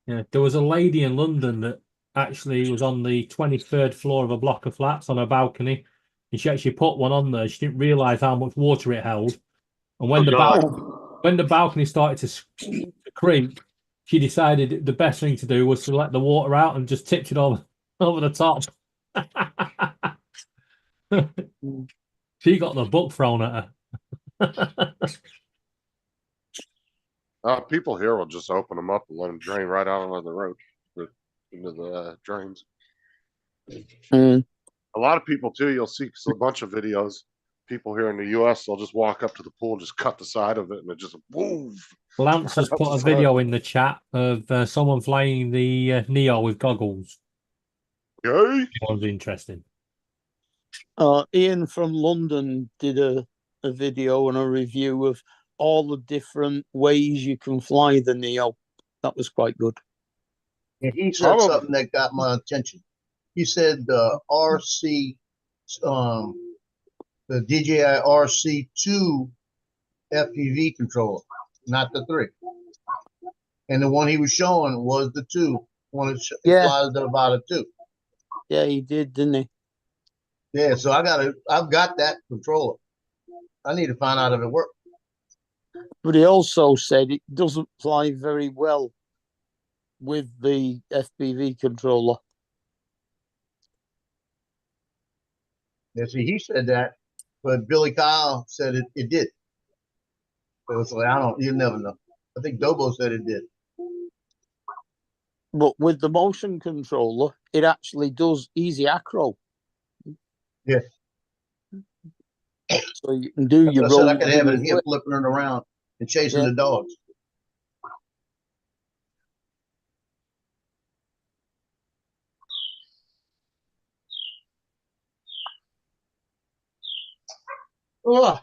Yeah, there was a lady in London that actually was on the 23rd floor of a block of flats on her balcony, and she actually put one on there. She didn't realise how much water it held, and when when the balcony started to creak, she decided the best thing to do was to let the water out and just tipped it over the top. She got the book thrown at her. people here will just open them up and let them drain right out onto the road. into the drains. Mm. A lot of people too. You'll see a bunch of videos. People here in the U.S. they'll just walk up to the pool, and just cut the side of it, and it just woo. Lance has put a video in the chat of someone flying the Neo with goggles. Yay! That was interesting. Ian from London did a video and a review of all the different ways you can fly the Neo. That was quite good. And he said something that got my attention. He said the RC, the DJI RC2 FPV controller, not the 3. And the one he was showing was the 2. One that flies at about a 2. Yeah, he did, didn't he? Yeah, so I've got that controller. I need to find out if it works. But he also said it doesn't fly very well with the FPV controller. Yeah, see, he said that, but Billy Kyle said it did. So it's like, you never know. I think Dobo said it did. But with the motion controller, it actually does easy acro. Yeah. So you can do your I said I roll could have it in really here quick. flipping it around and chasing the dogs. Oh.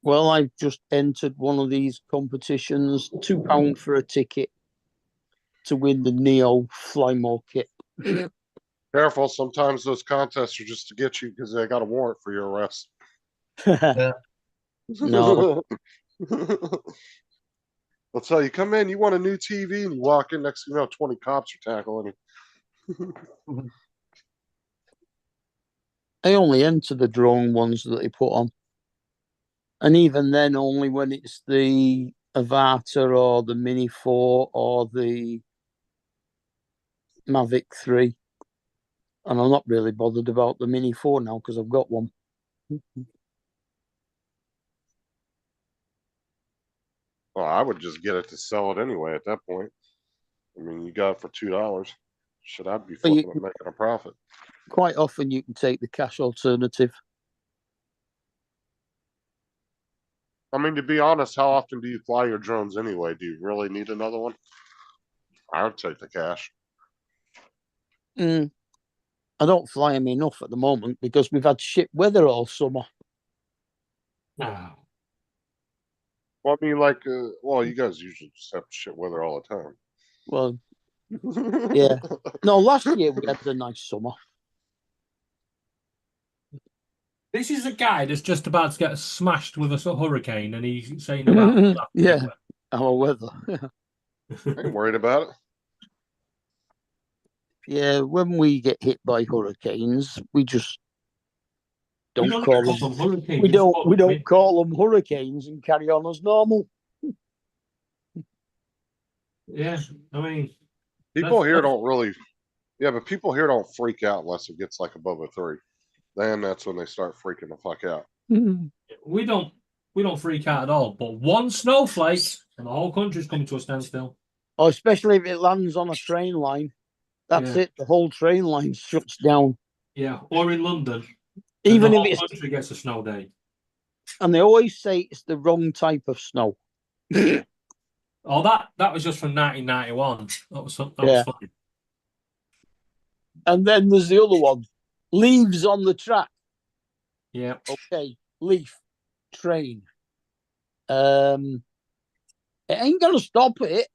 Well, I've just entered one of these competitions, £2 for a ticket to win the Neo Fly More kit. Careful, sometimes those contests are just to get you because they got a warrant for your arrest. Yeah. No. They'll tell you, come in, you want a new TV, and you walk in, next thing you know, 20 cops are tackling you. I only enter the drone ones that they put on. And even then, only when it's the Avata or the Mini 4 or the Mavic 3. And I'm not really bothered about the Mini 4 now because I've got one. Well, I would just get it to sell it anyway at that point. I mean, you got it for $2. Should I be flipping it, making a profit? Quite often you can take the cash alternative. I mean, to be honest, how often do you fly your drones anyway? Do you really need another one? I would take the cash. I don't fly them enough at the moment because we've had shit weather all summer. Oh. Well, I mean, like, well, you guys usually just have shit weather all the time. Well, yeah. No, last year we had a nice summer. This is a guy that's just about to get smashed with a hurricane, and he's saying about yeah, our weather. I ain't worried about it. Yeah, when we get hit by hurricanes, we just don't call them hurricanes. We don't call them hurricanes and carry on as normal. Yeah, I mean, people here don't really. Yeah, but people here don't freak out unless it gets like above a 3. Then that's when they start freaking the fuck out. We don't freak out at all. But one snowflake and the whole country's coming to a standstill. Oh, especially if it lands on a train line. That's it. The whole train line shuts down. Yeah, or in London. Even the if whole it's country gets a snow day. And they always say it's the wrong type of snow. Oh, that was just from 1991. That was funny. And then there's the other one. Leaves on the track. Yeah. Okay. Leaf. Train. It ain't gonna stop it.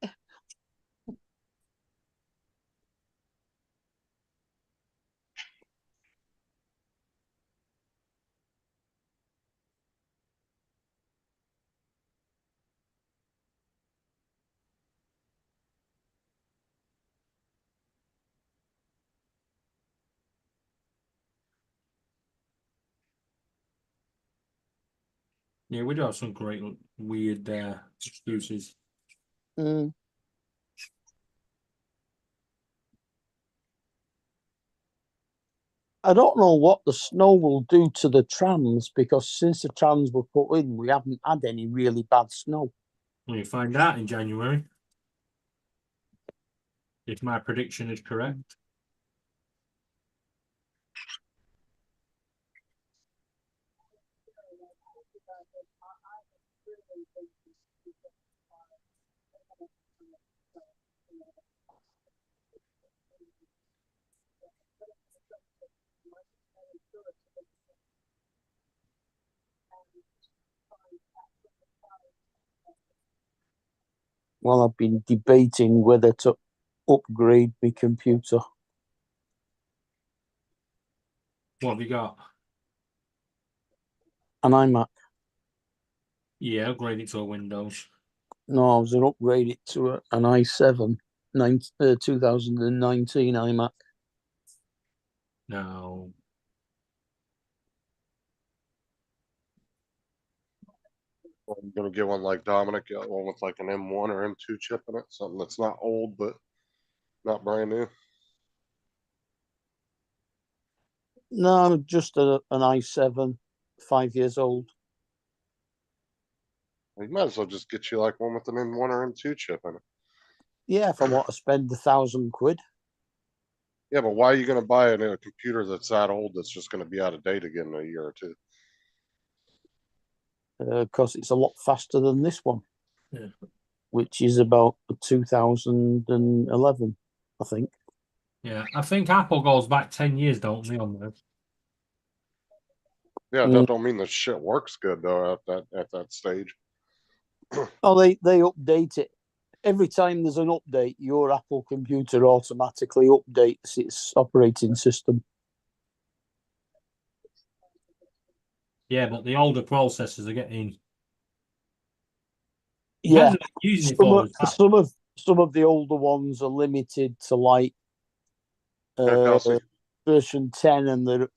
Yeah, we do have some great weird excuses. Mm. I don't know what the snow will do to the trams, because since the trams were put in, we haven't had any really bad snow. We find out in January if my prediction is correct. Well, I've been debating whether to upgrade my computer. What have you got? An iMac. Yeah, upgrade it to a Windows. No, I was going to upgrade it to an i7 2019 iMac. No. I'm gonna get one like Dominic, get one with like an M1 or M2 chip in it, something that's not old but not brand new. No, just an i7, 5 years old. You might as well just get you like one with an M1 or M2 chip in it. Yeah, if I want to spend £1,000. Yeah, but why are you gonna buy a computer that's that old that's just gonna be out of date again in a year or two? Because it's a lot faster than this one, Yeah. which is about 2011, I think. Yeah, I think Apple goes back 10 years, don't they, on this? Yeah, that don't mean the shit works good though at that stage. Oh, they update it. Every time there's an update, your Apple computer automatically updates its operating system. Yeah, but the older processors are getting. Yeah, Depends what you're using it for. some of the older ones are limited to like Kelsey, version 10, and the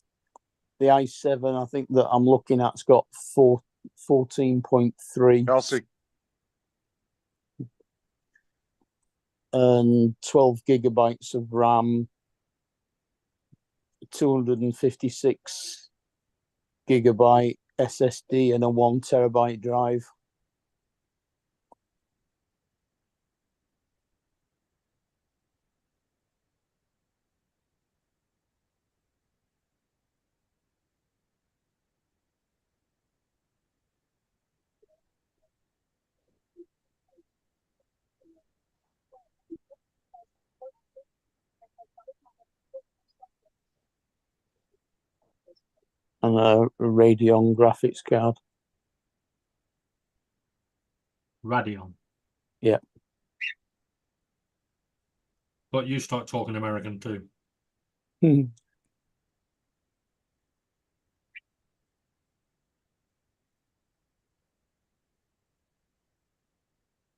i7 I think that I'm looking at's got 14.3 Kelsey, and 12 gigabytes of RAM, 256 gigabyte SSD, and a 1 terabyte drive. And a Radeon graphics card. Radeon. Yeah. But you start talking American too.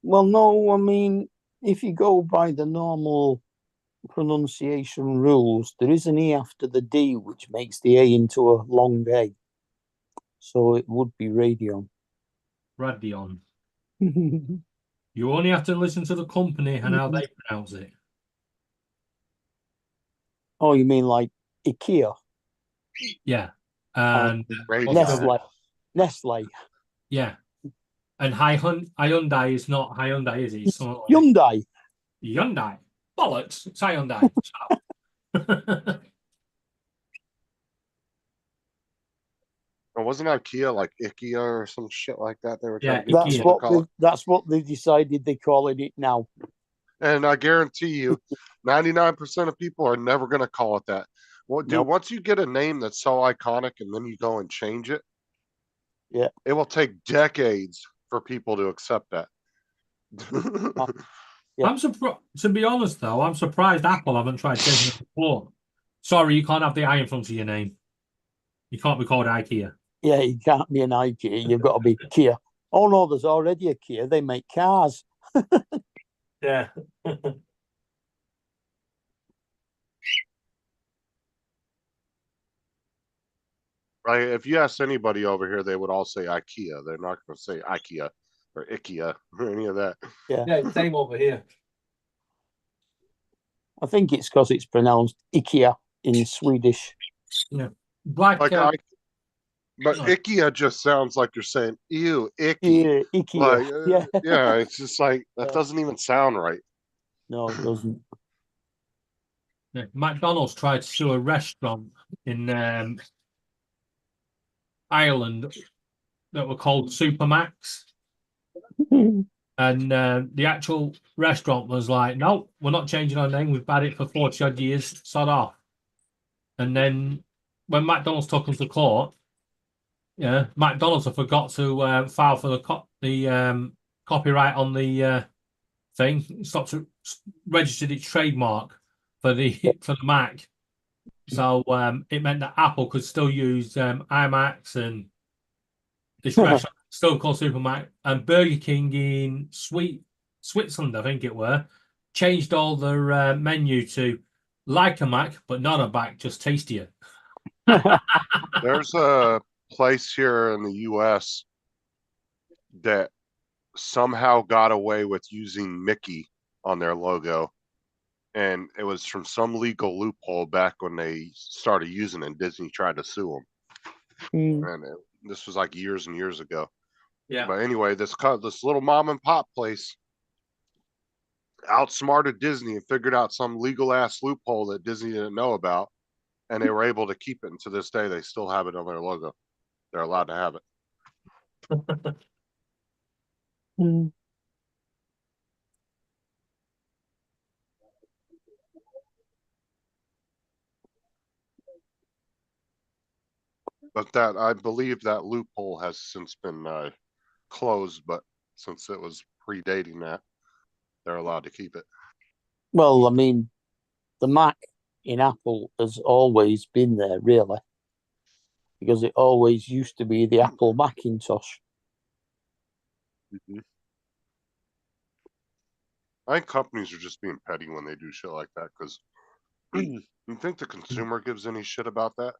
Well, no, I mean, if you go by the normal pronunciation rules, there is an E after the D, which makes the A into a long A. So it would be Radeon. Radeon. You only have to listen to the company and how they pronounce it. Oh, you mean like IKEA? Yeah. And Nestle. Nestle. Yeah. And Hyundai is not Hyundai, is it? It's like Hyundai. Hyundai. Bollocks. It's Hyundai. or wasn't IKEA like IKEA or some shit like that? They were trying to get That's people to call it. that's what they decided they're calling it now. And I guarantee you, 99% of people are never going to call it that. Well, dude, Nope. once you get a name that's so iconic and then you go and change it, Yeah, it will take decades for people to accept that. Yeah. I'm surprised. To be honest, though, I'm surprised Apple haven't tried changing it before. Sorry, you can't have the I in front of your name. You can't be called IKEA. Yeah, you can't be an IKEA. You've got to be Kia. Oh no, there's already a Kia. They make cars. Yeah. If you ask anybody over here, they would all say IKEA. They're not going to say IKEA or IKEA or any of that. Yeah, same over here. I think it's because it's pronounced IKEA in Swedish. Black. Like but no. IKEA just sounds like you're saying ew, icky. Yeah, IKEA. Like, yeah. yeah, it's just like that Yeah. doesn't even sound right. No, it doesn't. Yeah, McDonald's tried to sue a restaurant in Ireland that were called Supermax. And the actual restaurant was like, no, we're not changing our name. We've had it for 40 odd years. Sod off. And then when McDonald's took them to court, yeah, McDonald's have forgot to file for the copyright on the thing. Stopped to registered its trademark for the Mac. So it meant that Apple could still use iMacs and this restaurant still called Super Mac, and Burger King in Switzerland, I think it were, changed all their menu to like a Mac, but not a Mac, just tastier. There's a place here in the US that somehow got away with using Mickey on their logo. And it was from some legal loophole back when they started using it, and Disney tried to sue them. And this was like years and years ago. Yeah. But anyway, this little mom and pop place outsmarted Disney and figured out some legal ass loophole that Disney didn't know about, and they were able to keep it. And to this day, they still have it on their logo. They're allowed to have it. But that, I believe that loophole has since been closed, but since it was predating that, they're allowed to keep it. Well, I mean, the Mac in Apple has always been there, really, because it always used to be the Apple Macintosh. I think companies are just being petty when they do shit like that, because you think the consumer gives any shit about that?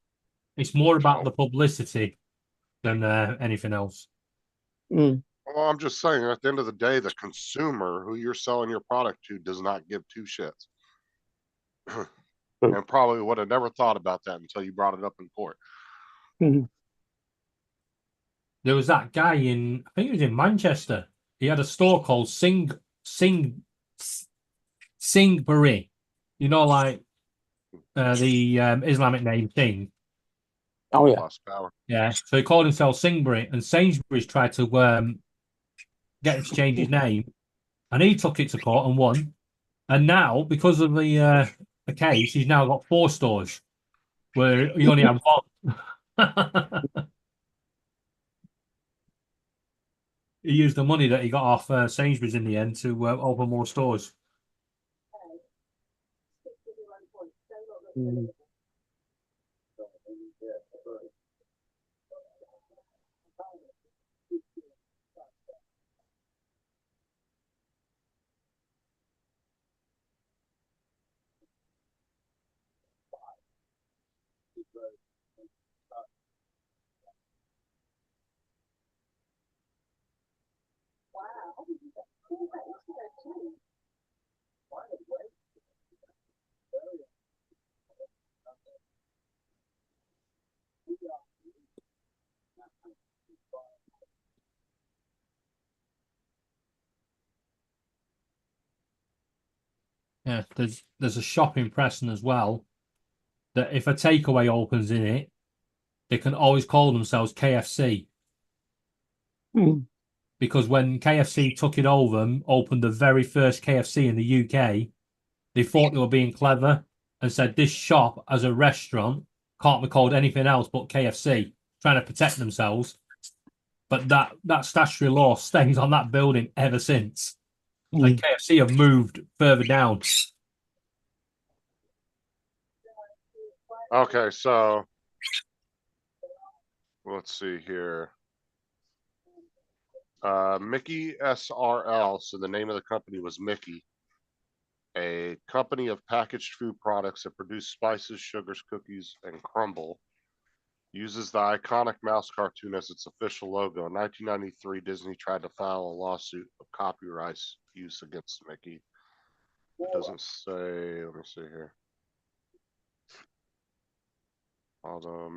It's more about the publicity than anything else. Well, I'm just saying, at the end of the day, the consumer who you're selling your product to does not give two shits. And probably would have never thought about that until you brought it up in court. There was that guy in, I think it was in Manchester. He had a store called Singbury. You know, like the Islamic name thing. Oh yeah. Lost power. Yeah. So he called himself Singbury, and Sainsbury's tried to get him to change his name, and he took it to court and won. And now, because of the case, he's now got 4 stores where he only had 1. He used the money that he got off Sainsbury's in the end to open more stores. Yeah, there's a shop in Preston as well that if a takeaway opens in it, they can always call themselves KFC. Because when KFC took it over and opened the very first KFC in the UK, they thought they were being clever and said this shop as a restaurant can't be called anything else but KFC, trying to protect themselves. But that statutory law stays on that building ever since. And KFC have moved further down. Okay, so let's see here. Mickey SRL, so the name of the company was Mickey, a company of packaged food products that produce spices, sugars, cookies, and crumble. Uses the iconic mouse cartoon as its official logo. In 1993, Disney tried to file a lawsuit of copyright use against Mickey. It doesn't say. Let me see here. Although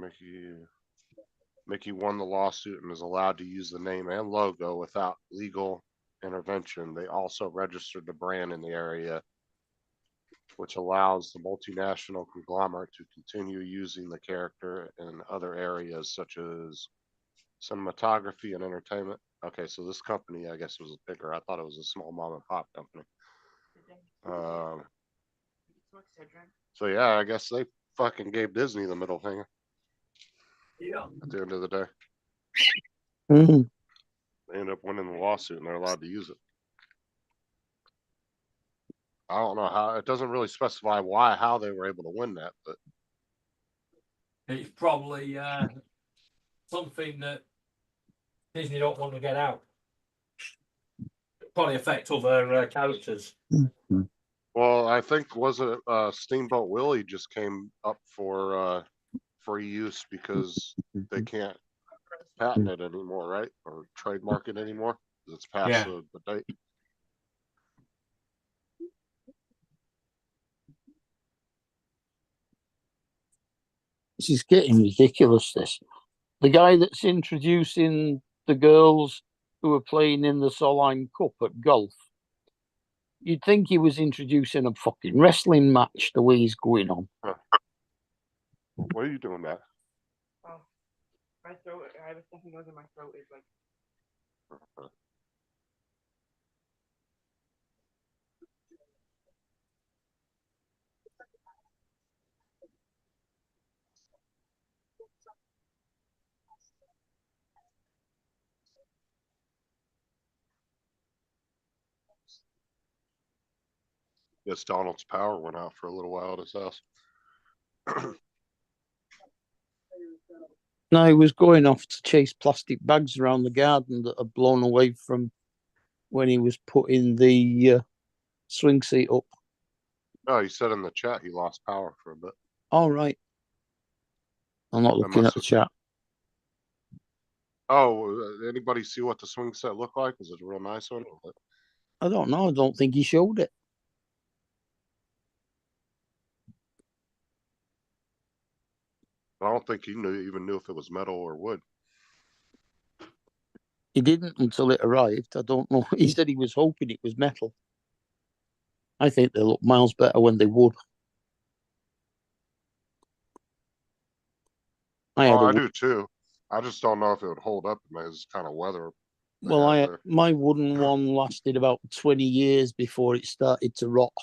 Mickey won the lawsuit and is allowed to use the name and logo without legal intervention. They also registered the brand in the area, which allows the multinational conglomerate to continue using the character in other areas such as cinematography and entertainment. Okay, so this company, I guess, was bigger. I thought it was a small mom and pop company. So yeah, I guess they fucking gave Disney the middle finger. Yeah. At the end of the day, Mhm. they end up winning the lawsuit and they're allowed to use it. I don't know how. It doesn't really specify how they were able to win that, but It's probably something that Disney don't want to get out. Probably affect other characters. well, I think was it Steamboat Willie just came up for free use because they can't patent it anymore, right? Or trademark it anymore. It's past Yeah. the date. This is getting ridiculous. The guy that's introducing the girls who are playing in the Solheim Cup at golf. You'd think he was introducing a fucking wrestling match the way he's going on. What are you doing, Matt? Oh, my throat. I have a stuffy nose in my throat. Is like. Yes, Donald's power went out for a little while at his house. No, he was going off to chase plastic bags around the garden that had blown away from when he was putting the swing seat up. No, he said in the chat he lost power for a bit. All right. I'm not looking at the chat. Oh, anybody see what the swing set looked like? Was it a real nice one? I don't know. I don't think he showed it. I don't think he even knew if it was metal or wood. He didn't until it arrived. I don't know. He said he was hoping it was metal. I think they look miles better when they would. I do too. I just don't know if it would hold up in this kind of weather. Well, my wooden one lasted about 20 years before it started to rot.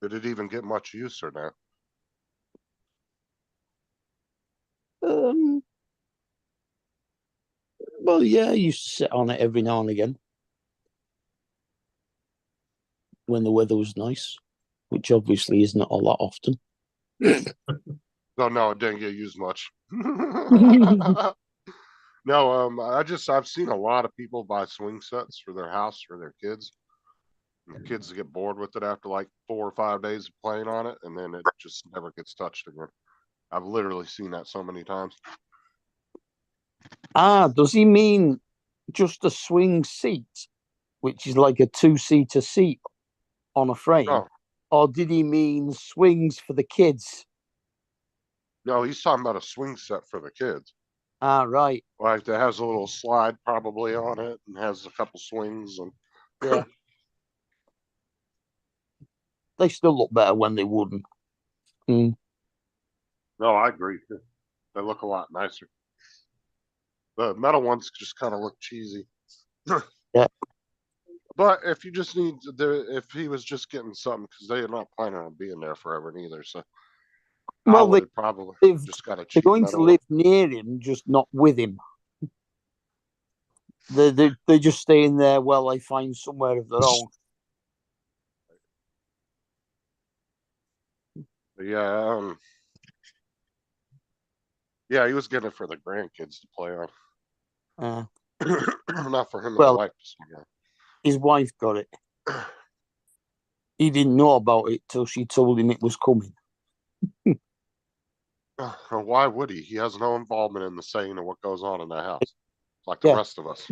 Did it even get much use or not? Well, yeah, I used to sit on it every now and again when the weather was nice, which obviously is not a lot often. No, it didn't get used much. No, I've seen a lot of people buy swing sets for their house for their kids. And the kids get bored with it after like 4 or 5 days of playing on it, and then it just never gets touched again. I've literally seen that so many times. Does he mean just a swing seat, which is like a 2-seater seat on a frame? No. Or did he mean swings for the kids? No, he's talking about a swing set for the kids. Right. Like that has a little slide probably on it and has a couple swings and yeah. They still look better when they wouldn't. No, I agree. They look a lot nicer. The metal ones just kind of look cheesy. Yeah. But if you just need if he was just getting something, because they're not planning on being there forever neither, so well, they probably just got a cheap. They're going to live near him, just not with him. They're just staying there while they find somewhere of their own. Yeah, yeah, he was getting it for the grandkids to play on. Not for him and the wife. His wife got it. He didn't know about it till she told him it was coming. Why would he? He has no involvement in the saying of what goes on in that house, like the Yeah. rest of us.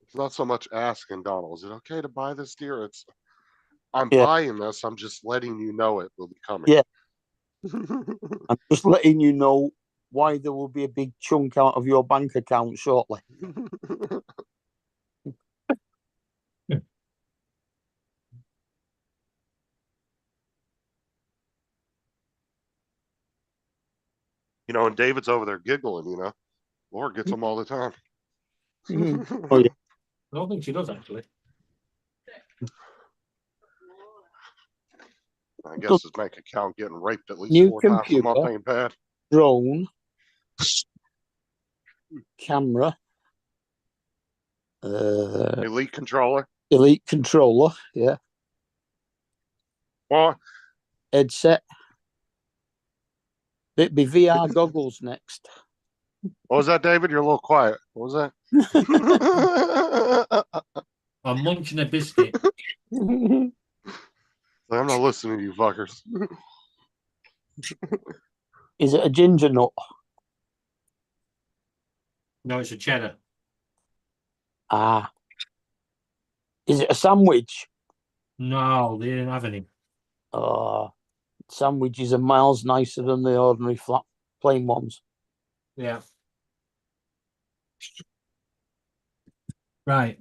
It's not so much asking Donald, is it okay to buy this deer? It's I'm Yeah. buying this. I'm just letting you know it will be coming. Yeah. I'm just letting you know why there will be a big chunk out of your bank account shortly. You know, and David's over there giggling, you know. Laura gets them all the time. Oh, yeah. I don't think she does actually. I guess his bank account getting raped at least New 4 times a month computer. ain't bad. Drone, camera, Elite controller. elite controller, yeah, Well, headset. It'd be VR goggles next. what was that, David? You're a little quiet. What was that? I'm munching a biscuit. I'm not listening to you fuckers. Is it a ginger nut? No, it's a cheddar. Ah. Is it a sandwich? No, they didn't have any. Sandwiches are miles nicer than the ordinary flat plain ones. Yeah. Right.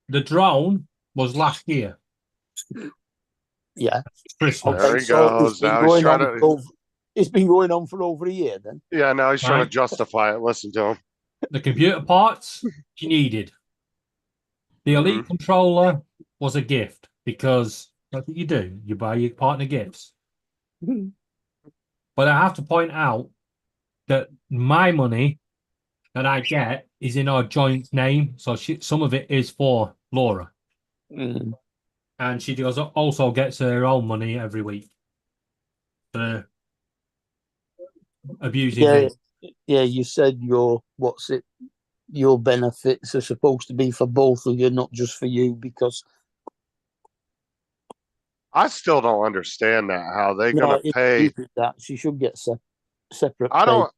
The drone was last year. Yeah. Christmas. There he so goes. it's been Now he's going trying on to. for over, it's been going on for over a year then. Yeah, now he's trying to Right. justify it. Listen to him. The computer parts she needed. The Elite controller was a gift because that's what you do. You buy your partner gifts. But I have to point out that my money that I get is in our joint name. So some of it is for Laura. Mm. And she also gets her own money every week for abusing Yeah, me. yeah. You said your benefits are supposed to be for both of you, not just for you. Because I still don't understand that. How they no, gonna it's pay? stupid that she should get separate. I pay. don't.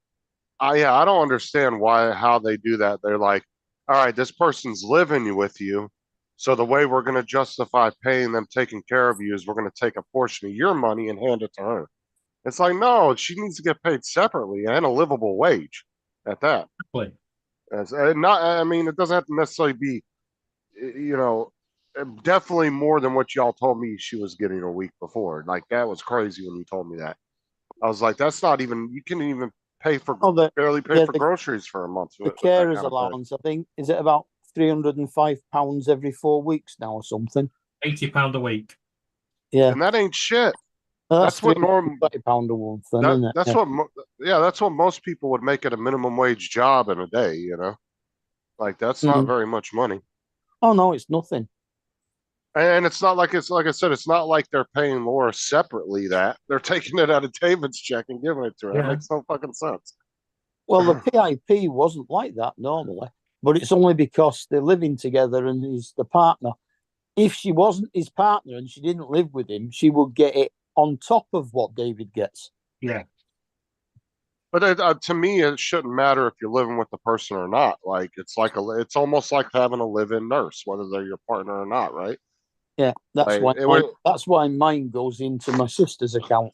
I don't understand how they do that. They're like, all right, this person's living with you, so the way we're going to justify paying them taking care of you is we're going to take a portion of your money and hand it to her. It's like, no, she needs to get paid separately and a livable wage at that. Exactly. I mean, it doesn't have to necessarily be, you know, definitely more than what y'all told me she was getting a week before. Like, that was crazy when you told me that. I was like, that's not even, you can even pay for, barely pay for groceries for a month. The carers allowance, I think, is it about £305 every 4 weeks now or something? £80 a week. Yeah. And that ain't shit. That's what normal £30 a month, then, isn't it? That's that's what most people would make at a minimum wage job in a day, you know? Like, that's not very much money. Oh, no, it's nothing. And it's not like I said, it's not like they're paying Laura separately that. They're taking it out of David's check and giving it to her. Yeah. That makes no fucking sense. Well, the PIP wasn't like that normally, but it's only because they're living together and he's the partner. If she wasn't his partner and she didn't live with him, she would get it on top of what David gets. Yeah. But to me, it shouldn't matter if you're living with the person or not. Like, it's almost like having a live-in nurse, whether they're your partner or not, right? Yeah, that's Like, that's why mine goes into my sister's account.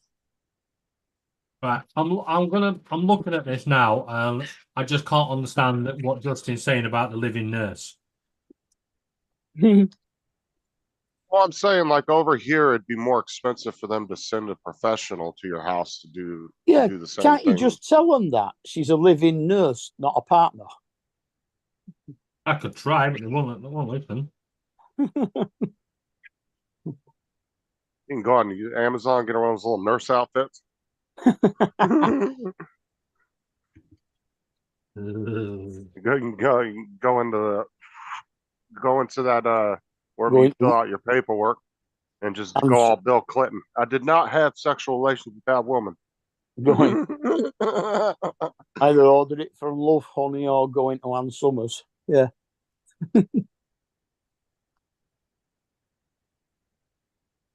Right, I'm looking at this now, and I just can't understand what Justin's saying about the living nurse. Well, I'm saying, like, over here, it'd be more expensive for them to send a professional to your house to do the same can't thing. you just tell them that she's a living nurse, not a partner? I could try, but they won't listen. You can go on Amazon, get one of those little nurse outfits. Go into that wherever you fill out your paperwork and just go all Bill Clinton. I did not have sexual relations with that woman. Going either order it from Love Honey or going to Ann Summers. Yeah.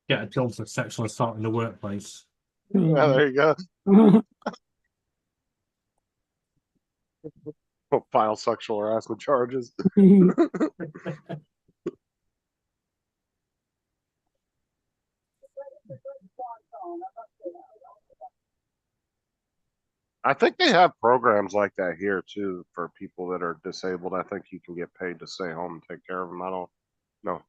Get a job for sexual assault in the workplace. Yeah, there you go. File sexual harassment charges. I think they have programs like that here too for people that are disabled. I think you can get paid to stay home and take care of them. I don't know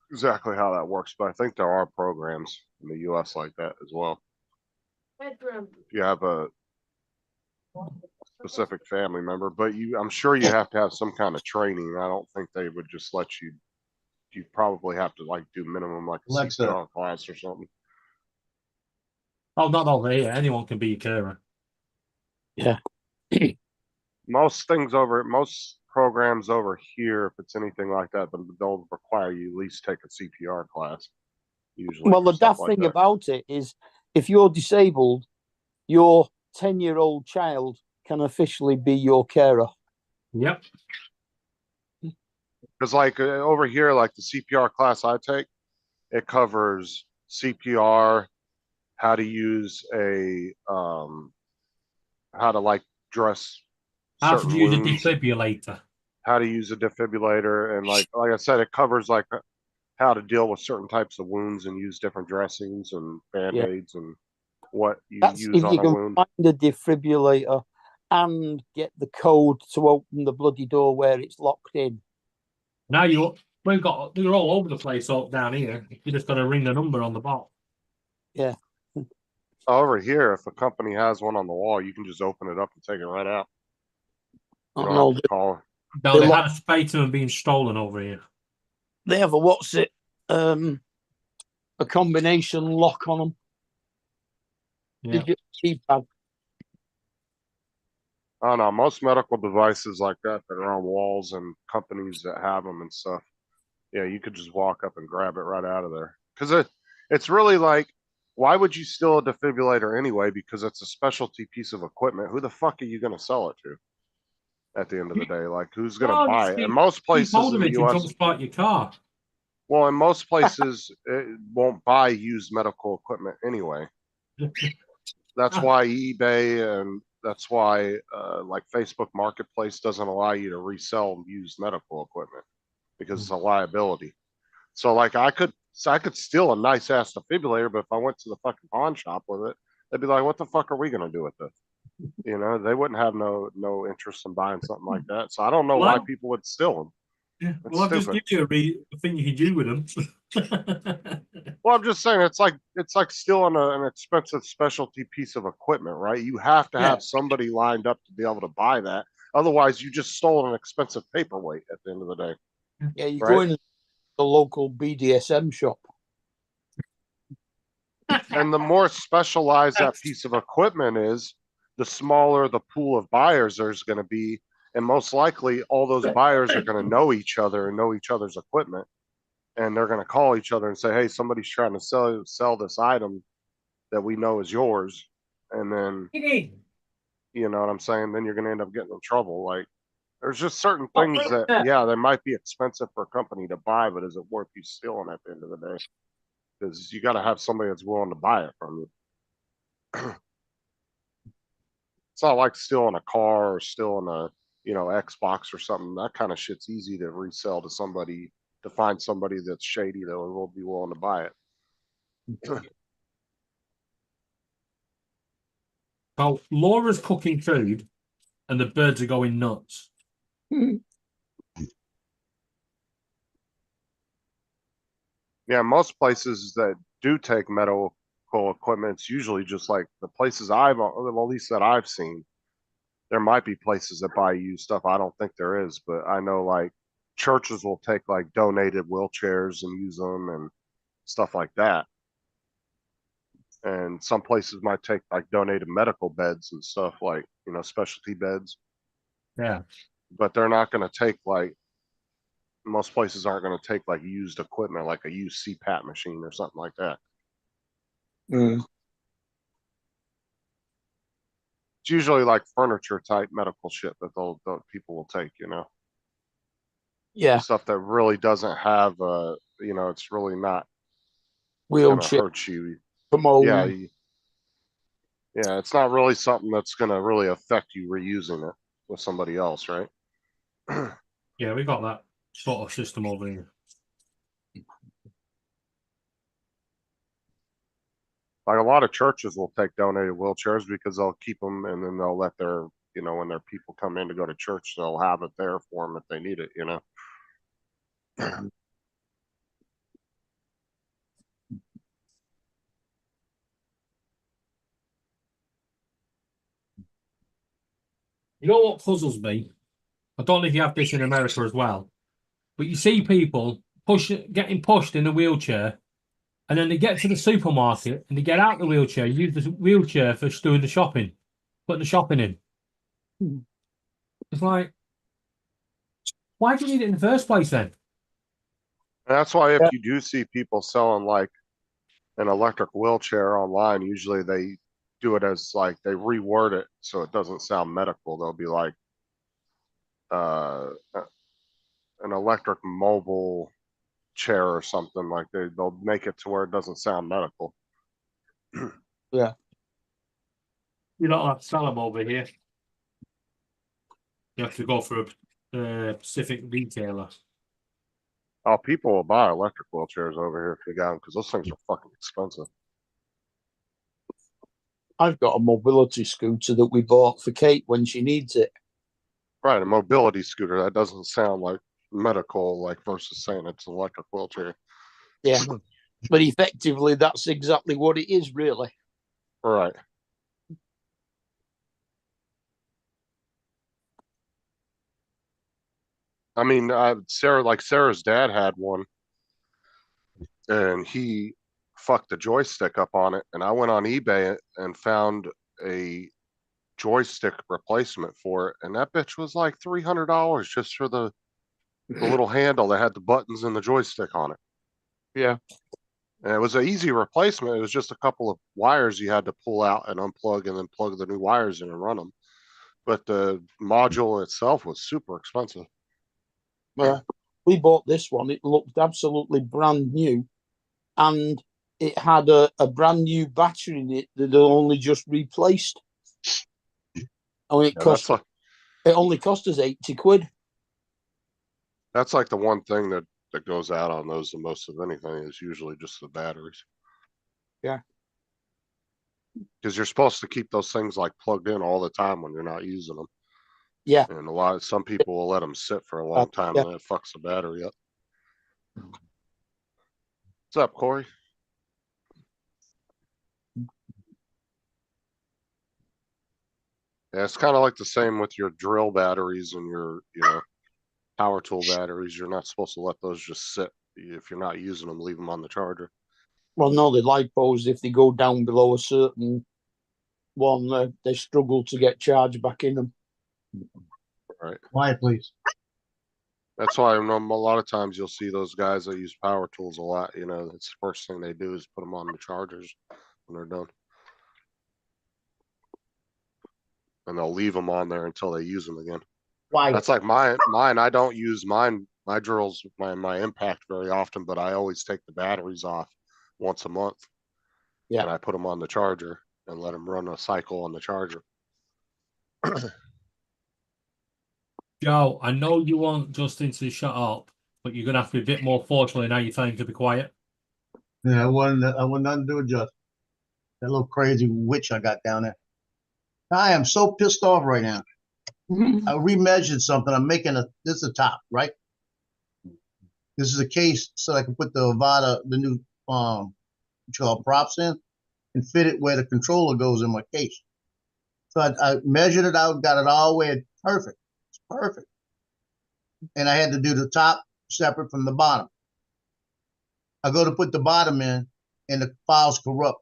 exactly how that works, but I think there are programs in the US like that as well. Bedroom. If you have a specific family member, but I'm sure you have to have some kind of training. I don't think they would just let you. You probably have to like do minimum like a Alexa. CPR class or something. Oh, not over here. Anyone can be a carer. Yeah. Most programs over here, if it's anything like that, they'll require you at least take a CPR class. Usually. Well, for the stuff daft like thing that. about it is if you're disabled, your 10-year-old child can officially be your carer. Yep. Because like over here, like the CPR class I take, it covers CPR, how to use how to like dress How to certain use a wounds, defibrillator. how to use a defibrillator, and like I said, it covers like how to deal with certain types of wounds and use different dressings and band-aids and what you That's use if on you a can wound. find a defibrillator and get the code to open the bloody door where it's locked in. Now they're all over the place up down here. You just got to ring the number on the box. Yeah. Over here, if a company has one on the wall, you can just open it up and take it right out. You don't No, have to call. No, they had a spate of them being stolen over here. they have a combination lock on them. Yeah. Digital keypad. I don't know. Most medical devices like that are on walls and companies that have them and stuff. Yeah, you could just walk up and grab it right out of there. Because it's really like, why would you steal a defibrillator anyway? Because it's a specialty piece of equipment. Who the fuck are you going to sell it to? At the end of the day, like who's going to buy it? And most places in the U.S. Jumpstart your car. Well, in most places, it won't buy used medical equipment anyway. That's why eBay and that's why like Facebook Marketplace doesn't allow you to resell used medical equipment because it's a liability. So like I could steal a nice ass defibrillator, but if I went to the fucking pawn shop with it, they'd be like, "What the fuck are we gonna do with this?" You know, they wouldn't have no interest in buying something like that. So I don't know why people would steal them. Yeah. It's Well, I've just stupid. given you a thing you can do with them. Well, I'm just saying it's like stealing an expensive specialty piece of equipment, right? You have to have somebody lined up to be able to buy that. Otherwise, you just stole an expensive paperweight at the end of the day. Yeah, you right? go in the local BDSM shop. And the more specialized that piece of equipment is, the smaller the pool of buyers there's going to be. And most likely, all those buyers are going to know each other and know each other's equipment. And they're going to call each other and say, "Hey, somebody's trying to sell this item that we know is yours." And then, you know what I'm saying? Then you're going to end up getting in trouble. Like, there's just certain things that, yeah, they might be expensive for a company to buy, but is it worth you stealing at the end of the day? Because you got to have somebody that's willing to buy it from you. It's not like stealing a car or stealing a, Xbox or something. That kind of shit's easy to resell to somebody, to find somebody that's shady that will be willing to buy it. So Laura's cooking food and the birds are going nuts. Yeah, most places that do take medical equipment, it's usually just like the places well, at least that I've seen. There might be places that buy used stuff. I don't think there is, but I know like churches will take like donated wheelchairs and use them and stuff like that. And some places might take like donated medical beds and stuff like, specialty beds. Yeah. But they're not going to take most places aren't going to take like used equipment, like a used CPAP machine or something like that. It's usually like furniture type medical shit that the people will take, you know, Yeah, stuff that really doesn't have, you know, it's really not gonna wheelchair hurt you. from Yeah, home. yeah, it's not really something that's gonna really affect you reusing it with somebody else, right? Yeah, we got that sort of system over here. Like a lot of churches will take donated wheelchairs because they'll keep them and then they'll let their, you know, when their people come in to go to church, they'll have it there for them if they need it, you know? You know what puzzles me? I don't know if you have this in America as well, but you see people getting pushed in a wheelchair, and then they get to the supermarket and they get out the wheelchair, use the wheelchair for doing the shopping, putting the shopping in. It's like, why do you need it in the first place then? And that's why if Yeah. you do see people selling like an electric wheelchair online, usually they do it as like they reword it so it doesn't sound medical. They'll be like an electric mobile chair or something like they'll make it to where it doesn't sound medical. Yeah. You don't have to sell them over here. You have to go for a specific retailer. Oh, people will buy electric wheelchairs over here if they got them because those things are fucking expensive. I've got a mobility scooter that we bought for Kate when she needs it. Right, a mobility scooter, that doesn't sound like medical, like versus saying it's an electric wheelchair. Yeah. But effectively, that's exactly what it is, really. Right. I mean, Sarah's dad had one, and he fucked the joystick up on it. And I went on eBay and found a joystick replacement for it, and that bitch was like $300 just for the little handle that had the buttons and the joystick on it. Yeah. And it was an easy replacement. It was just a couple of wires you had to pull out and unplug, and then plug the new wires in and run them. But the module itself was super expensive. Yeah. We bought this one. It looked absolutely brand new. And it had a brand new battery in it that they only just replaced. I mean, it only cost us 80 quid. That's like the one thing that goes out on those the most of anything is usually just the batteries. Yeah. Because you're supposed to keep those things like plugged in all the time when you're not using them. Yeah. And some people will let them sit for a long time yeah. and then it fucks the battery up. What's up, Corey? Yeah, it's kind of like the same with your drill batteries and your, power tool batteries. You're not supposed to let those just sit. If you're not using them, leave them on the charger. Well, no, the lipos, if they go down below a certain one, they struggle to get charge back in them. Right. Quiet, please. That's why I know a lot of times you'll see those guys that use power tools a lot. It's the first thing they do is put them on the chargers when they're done. And they'll leave them on there until they use them again. Why? That's like mine. I don't use my drills, my impact very often, but I always take the batteries off once a month. Yeah. And I put them on the charger and let them run a cycle on the charger. Joe, I know you want Justin to shut up, but you're gonna have to be a bit more forceful in how you tell him to be quiet. Yeah, I want nothing to do with just that little crazy witch I got down there. I am so pissed off right now. I remeasured something. I'm making this is a top, right? This is a case so I can put the Avada, the new what you call props in, and fit it where the controller goes in my case. So I measured it out, got it all the way perfect. It's perfect. And I had to do the top separate from the bottom. I go to put the bottom in, and the file's corrupt.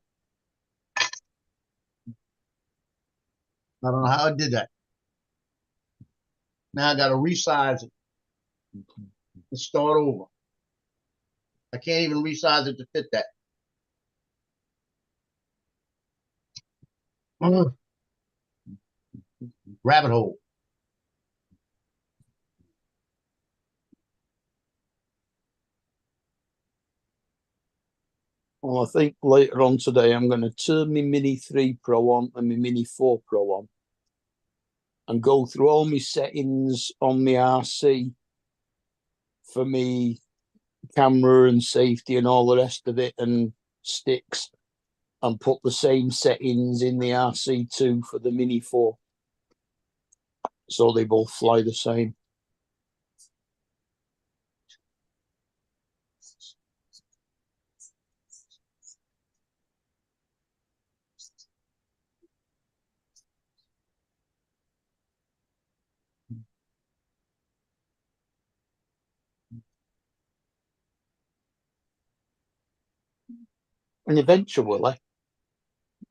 I don't know how I did that. Now I got to resize it and start over. I can't even resize it to fit that. rabbit hole. Well, I think later on today I'm going to turn my Mini 3 Pro on and my Mini 4 Pro on and go through all my settings on my RC for me camera and safety and all the rest of it and sticks, and put the same settings in the RC2 for the Mini 4. So they both fly the same. And eventually,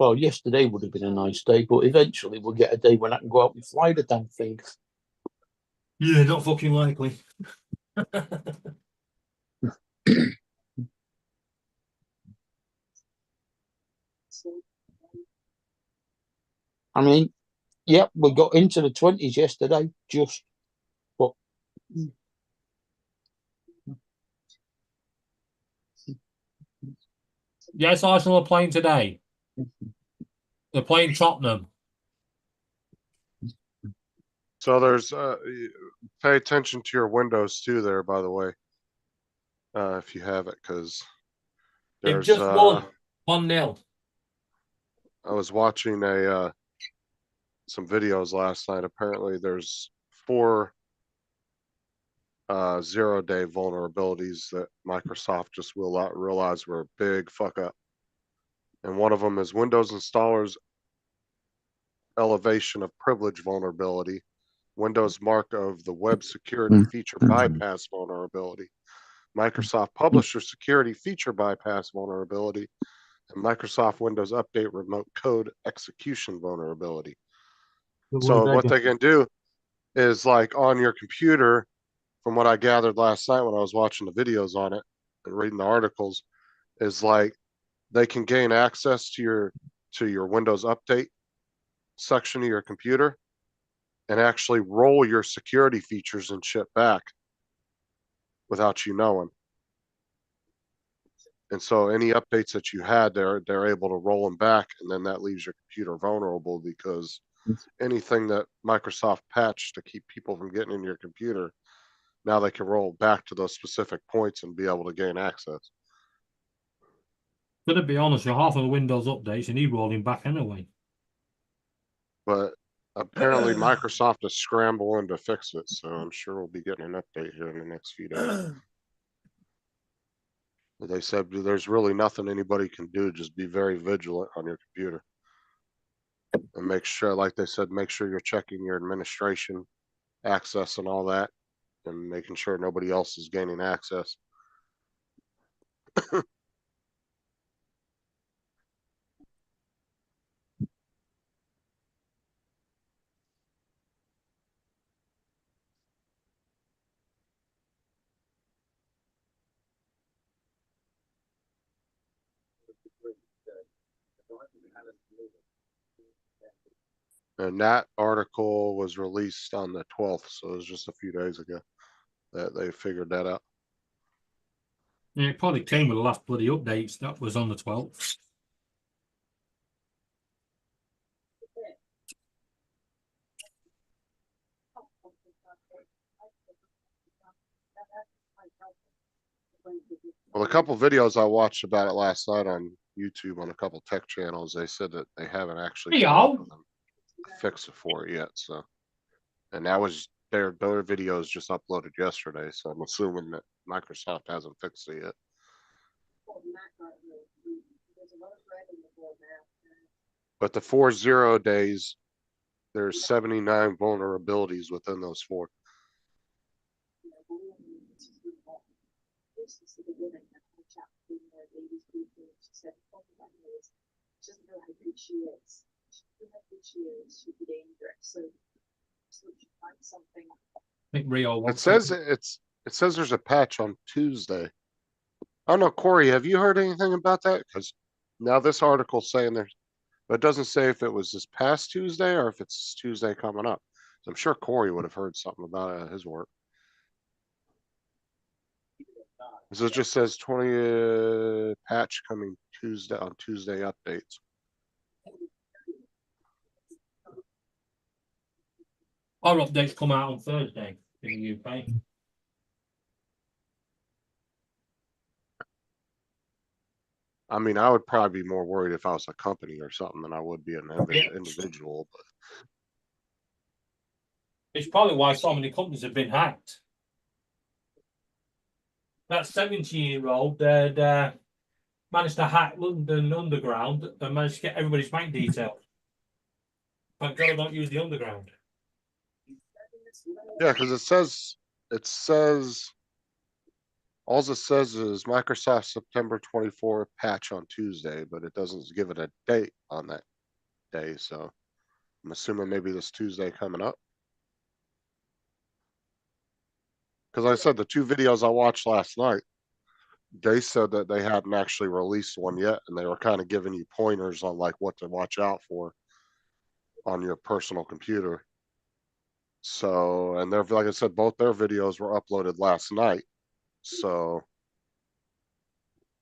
well, yesterday would have been a nice day, but eventually we'll get a day when I can go out and fly the damn thing. Yeah, not fucking likely. I mean, yep, we got into the 20s yesterday, just, but Yes, Arsenal are playing today. They're playing Tottenham. So there's pay attention to your windows too there, by the way. If you have it, because They've there's just won 1-0. I was watching some videos last night. Apparently there's 4 0-day vulnerabilities that Microsoft just will not realize were a big fuck up. And one of them is Windows installers elevation of privilege vulnerability, Windows mark of the web security feature bypass vulnerability, Microsoft publisher security feature bypass vulnerability, and Microsoft Windows Update remote code execution vulnerability. So what they can do is, like, on your computer, from what I gathered last night when I was watching the videos on it and reading the articles, is like they can gain access to your Windows Update section of your computer and actually roll your security features and shit back without you knowing. And so any updates that you had, they're able to roll them back, and then that leaves your computer vulnerable, because anything that Microsoft patched to keep people from getting into your computer, now they can roll back to those specific points and be able to gain access. But to be honest, half of the Windows updates you need rolling back anyway. But apparently Microsoft is scrambling to fix it, so I'm sure we'll be getting an update here in the next few days. They said there's really nothing anybody can do, just be very vigilant on your computer. And make sure, like they said, make sure you're checking your administration access and all that, and making sure nobody else is gaining access. And that article was released on the 12th, so it was just a few days ago that they figured that out. Yeah, it probably came with the last bloody updates. That was on the 12th. Well, a couple videos I watched about it last night on YouTube on a couple tech channels, they said that they haven't actually fixed it for it yet. So, and that was their videos just uploaded yesterday. So I'm assuming that Microsoft hasn't fixed it yet. But the 4 0 days, there's 79 vulnerabilities within those 4. I think Rio. It says there's a patch on Tuesday. I don't know, Corey, have you heard anything about that? Because now this article's saying But it doesn't say if it was this past Tuesday or if it's Tuesday coming up. So I'm sure Corey would have heard something about it at his work. So it just says 20 patch coming Tuesday on Tuesday updates. Our updates come out on Thursday in the UK. I mean, I would probably be more worried if I was a company or something than I would be an individual. But It's probably why so many companies have been hacked. That 17-year-old that managed to hack London Underground and managed to get everybody's bank details. Thank God I don't use the Underground. yeah, because it says all it says is Microsoft September 24 patch on Tuesday, but it doesn't give it a date on that day. So I'm assuming maybe this Tuesday coming up. Because I said the two videos I watched last night, they said that they hadn't actually released one yet, and they were kind of giving you pointers on like what to watch out for on your personal computer. So, and they're, like I said, both their videos were uploaded last night. So,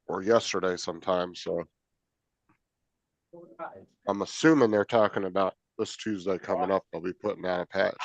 or yesterday sometime. So I'm assuming they're talking about this Tuesday coming up. They'll be putting out a patch.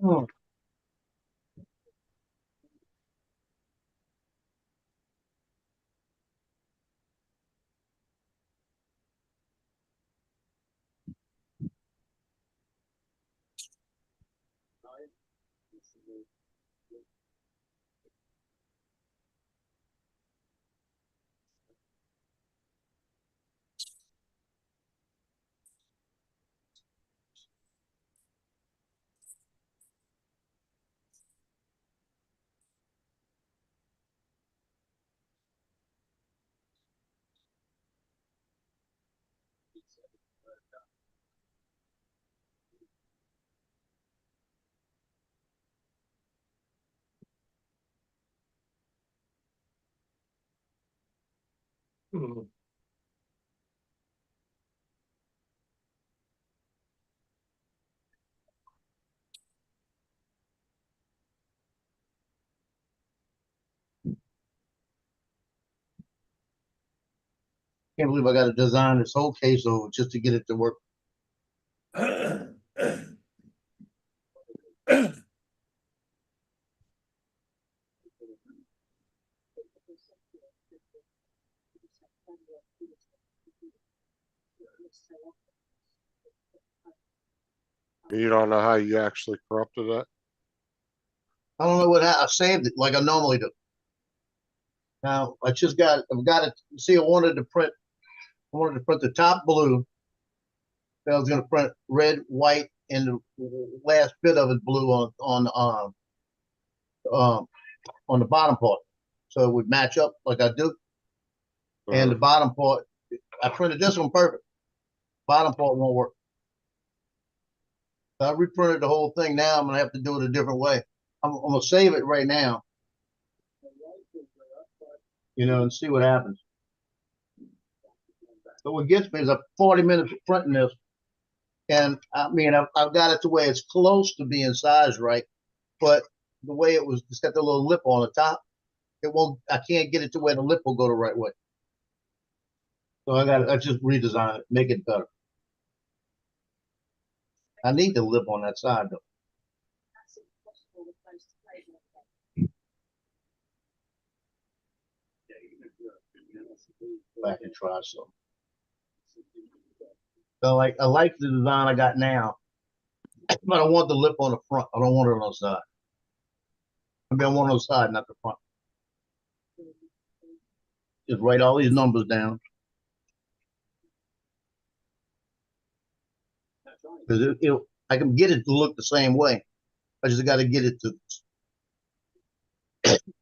Oh. Can't believe I got to design this whole case over just to get it to work. You don't know how you actually corrupted that? I don't know what I saved it like I normally do. Now I've got it. See, I wanted to print the top blue. I was going to print red, white, and the last bit of it blue on the bottom part, so it would match up like I do. And the bottom part, I printed this one perfect. Bottom part won't work. So I reprinted the whole thing. Now I'm gonna have to do it a different way. I'm gonna save it right now, and see what happens. So what gets me is 40 minutes of printing this, and I mean I've got it to where it's close to being sized right, but the way it was, it's got the little lip on the top. It won't. I can't get it to where the lip will go the right way. So I just redesign it, make it better. I need the lip on that side though. Back and try some. So I like the design I got now, but I want the lip on the front. I don't want it on the side. I'll be on one of the side, not the front. Just write all these numbers down. Because I can get it to look the same way. I just got to get it to.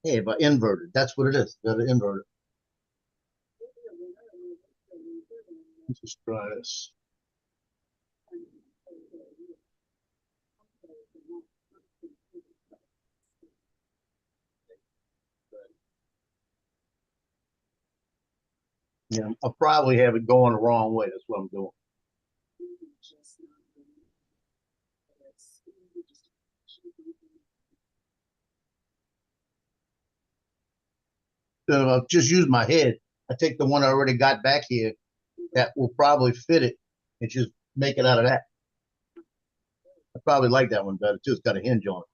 Hey, if I invert it, that's what it is. Got to invert it. Let's just try this. Yeah, I'll probably have it going the wrong way. That's what I'm doing. So if I just use my head, I take the one I already got back here that will probably fit it and just make it out of that. I probably like that one better too. It's got a hinge on it.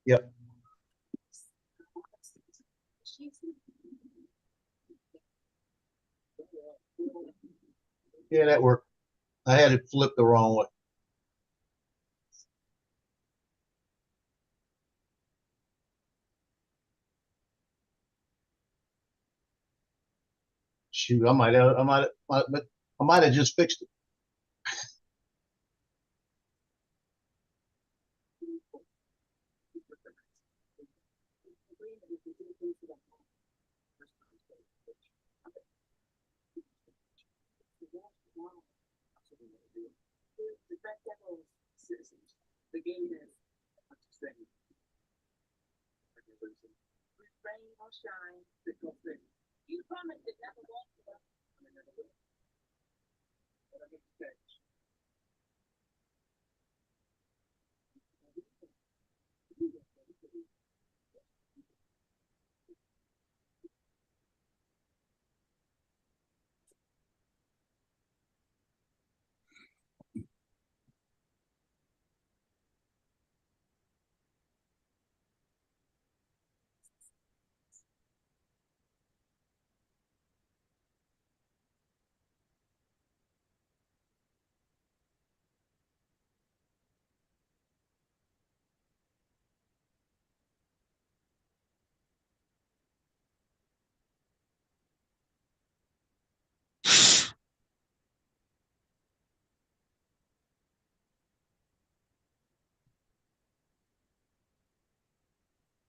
Yep. Yeah, that worked. I had it flipped the wrong way. Shoot, I might have just fixed it.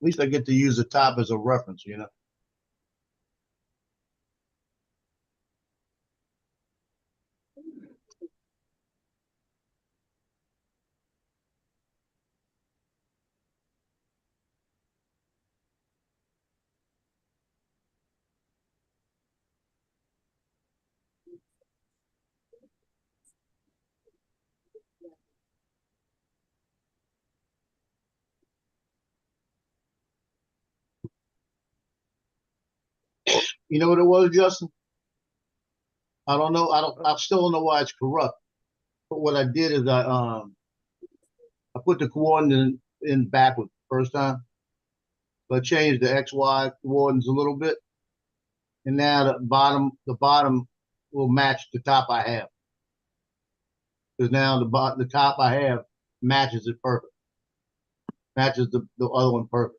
At least I get to use the top as a reference, you know. You know what it was, Justin? I don't know. I still don't know why it's corrupt. But what I did is I put the coordinate in backwards first time. So I changed the XY coordinates a little bit. And now the bottom will match the top I have. Because now the top I have matches it perfect. Matches the other one perfect.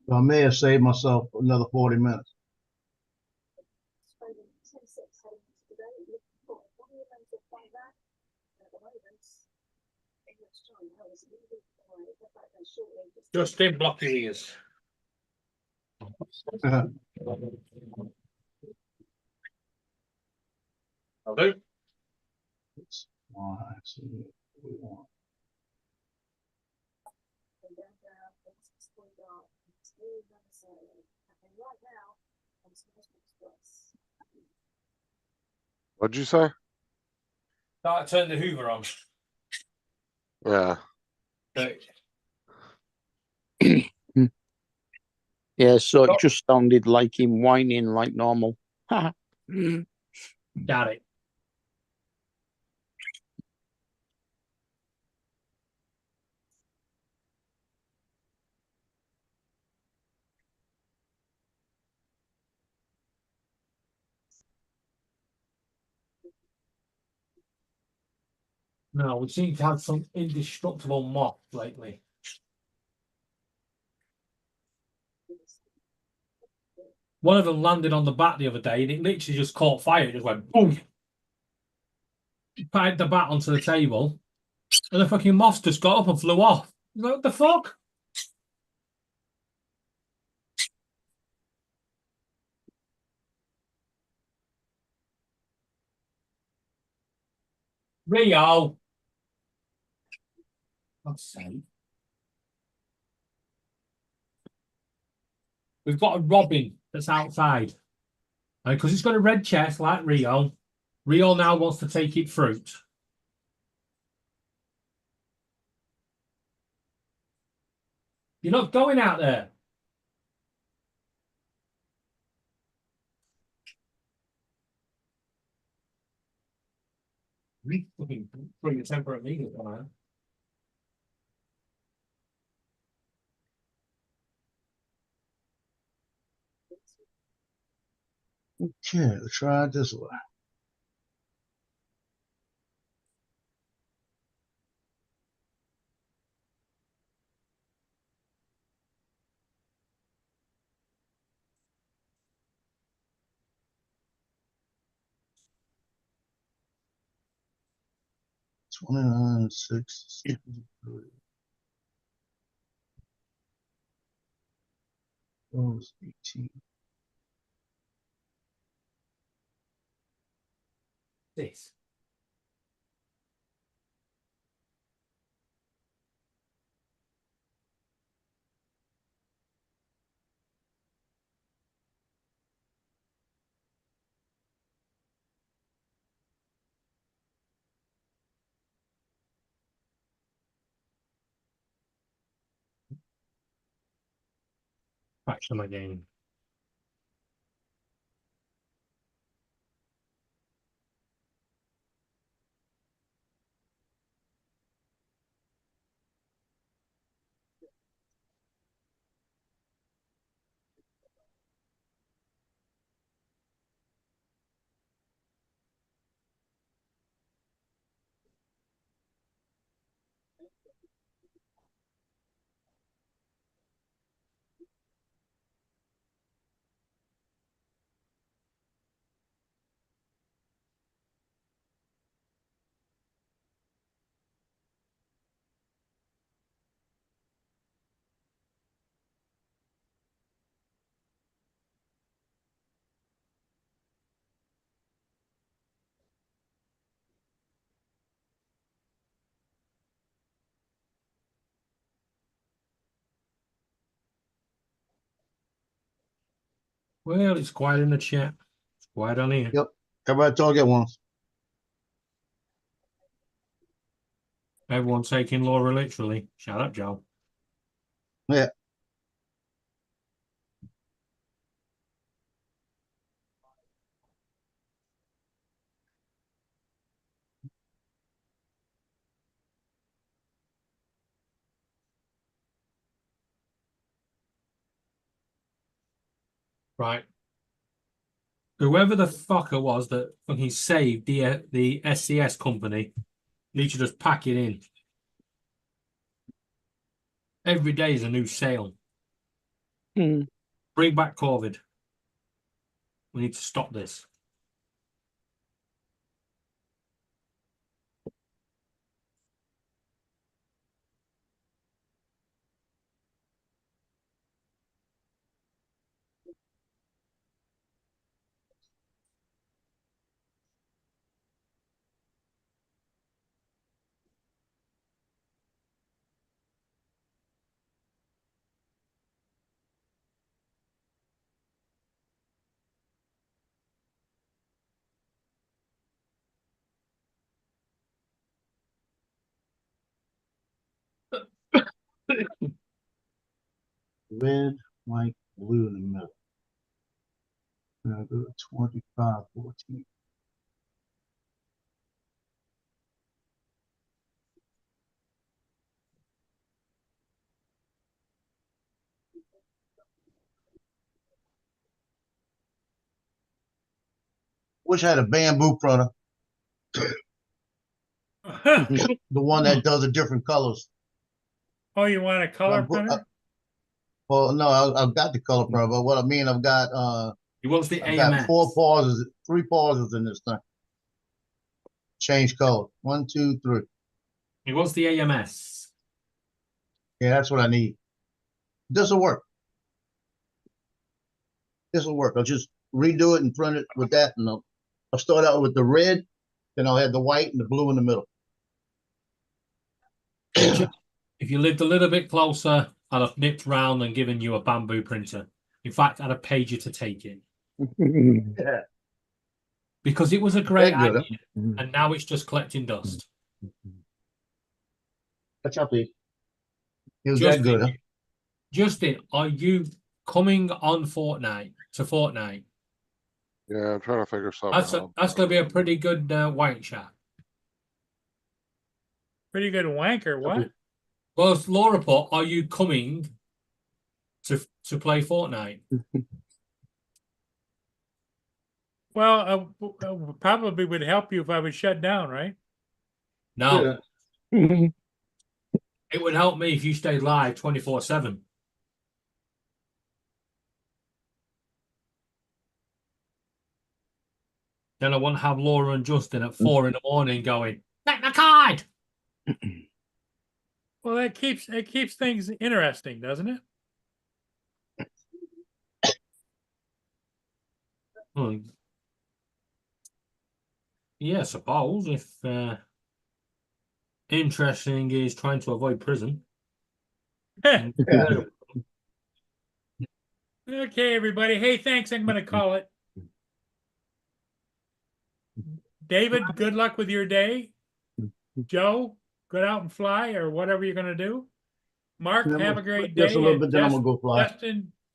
So I may have saved myself another 40 minutes. Just in block your ears. I'll do. What'd you say? Start turn the Hoover on. Yeah. Yeah, so it just sounded like him whining like normal. Got it. No, we seem to have some indestructible moth lately. One of them landed on the bat the other day and it literally just caught fire. It just went boom. Fired the bat onto the table and the fucking moth just got up and flew off. Like, what the fuck? Rio. God's sake. We've got a robin that's outside. Because it's got a red chest like Rio. Rio now wants to take it fruit. You're not going out there. We fucking bring the temper at me, man. Okay, let's try it this way. $29, $6. Those 18. This. Back to my game. Well, it's quiet in the chat. It's quiet on here. Yep. Everybody talk at once. Everyone's taking Laura literally. Shut up, Joe. Yeah. Right. Whoever the fucker was that fucking saved the SCS company needs to just pack it in. Every day is a new sale. Mm. Bring back COVID. We need to stop this. red, white, blue in the middle. Now go to 25, 14. Wish I had a bamboo printer, the one that does the different colors. Oh, you want a color I'm put- printer? Well, no, I've got the color printer, but what I mean, I've got He wants the I've got AMS. 4 pauses, 3 pauses in this thing. Change color. 1, 2, 3. He wants the AMS. Yeah, that's what I need. This will work. This will work. I'll just redo it and print it with that, and I'll start out with the red, then I'll have the white and the blue in the middle. If you lived a little bit closer, I'd have nipped round and given you a bamboo printer. In fact, I'd have paid you to take it. Yeah. Because it was a great That good, idea, and now it's just collecting dust. Catch up, Pete. It was that good, huh? Justin, are you coming on Fortnite to Fortnite? Yeah, I'm trying to figure something out. That's going to be a pretty good wank shot. Pretty good wanker. What? Well, as Laura put, are you coming to play Fortnite? Well, probably would help you if I was shut down, right? No. Mhm. It would help me if you stayed live 24/7. Then I wouldn't have Laura and Justin at 4 in the morning going, "Make my card." Well, it keeps things interesting, doesn't it? Yeah, I suppose if interesting is trying to avoid prison. Okay, everybody. Hey, thanks. I'm going to call it. David, good luck with your day. Joe, go out and fly or whatever you're going to do. Mark, have a great day. Just a little And bit, then I'm gonna go fly.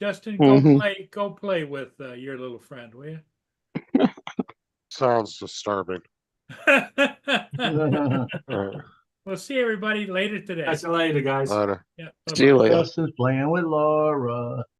Justin, Mhm. go play with your little friend, will you? Sounds disturbing. We'll All right. see everybody later today. Catch you later, guys. Later. Yeah, See you bye-bye. later. Justin's playing with Laura.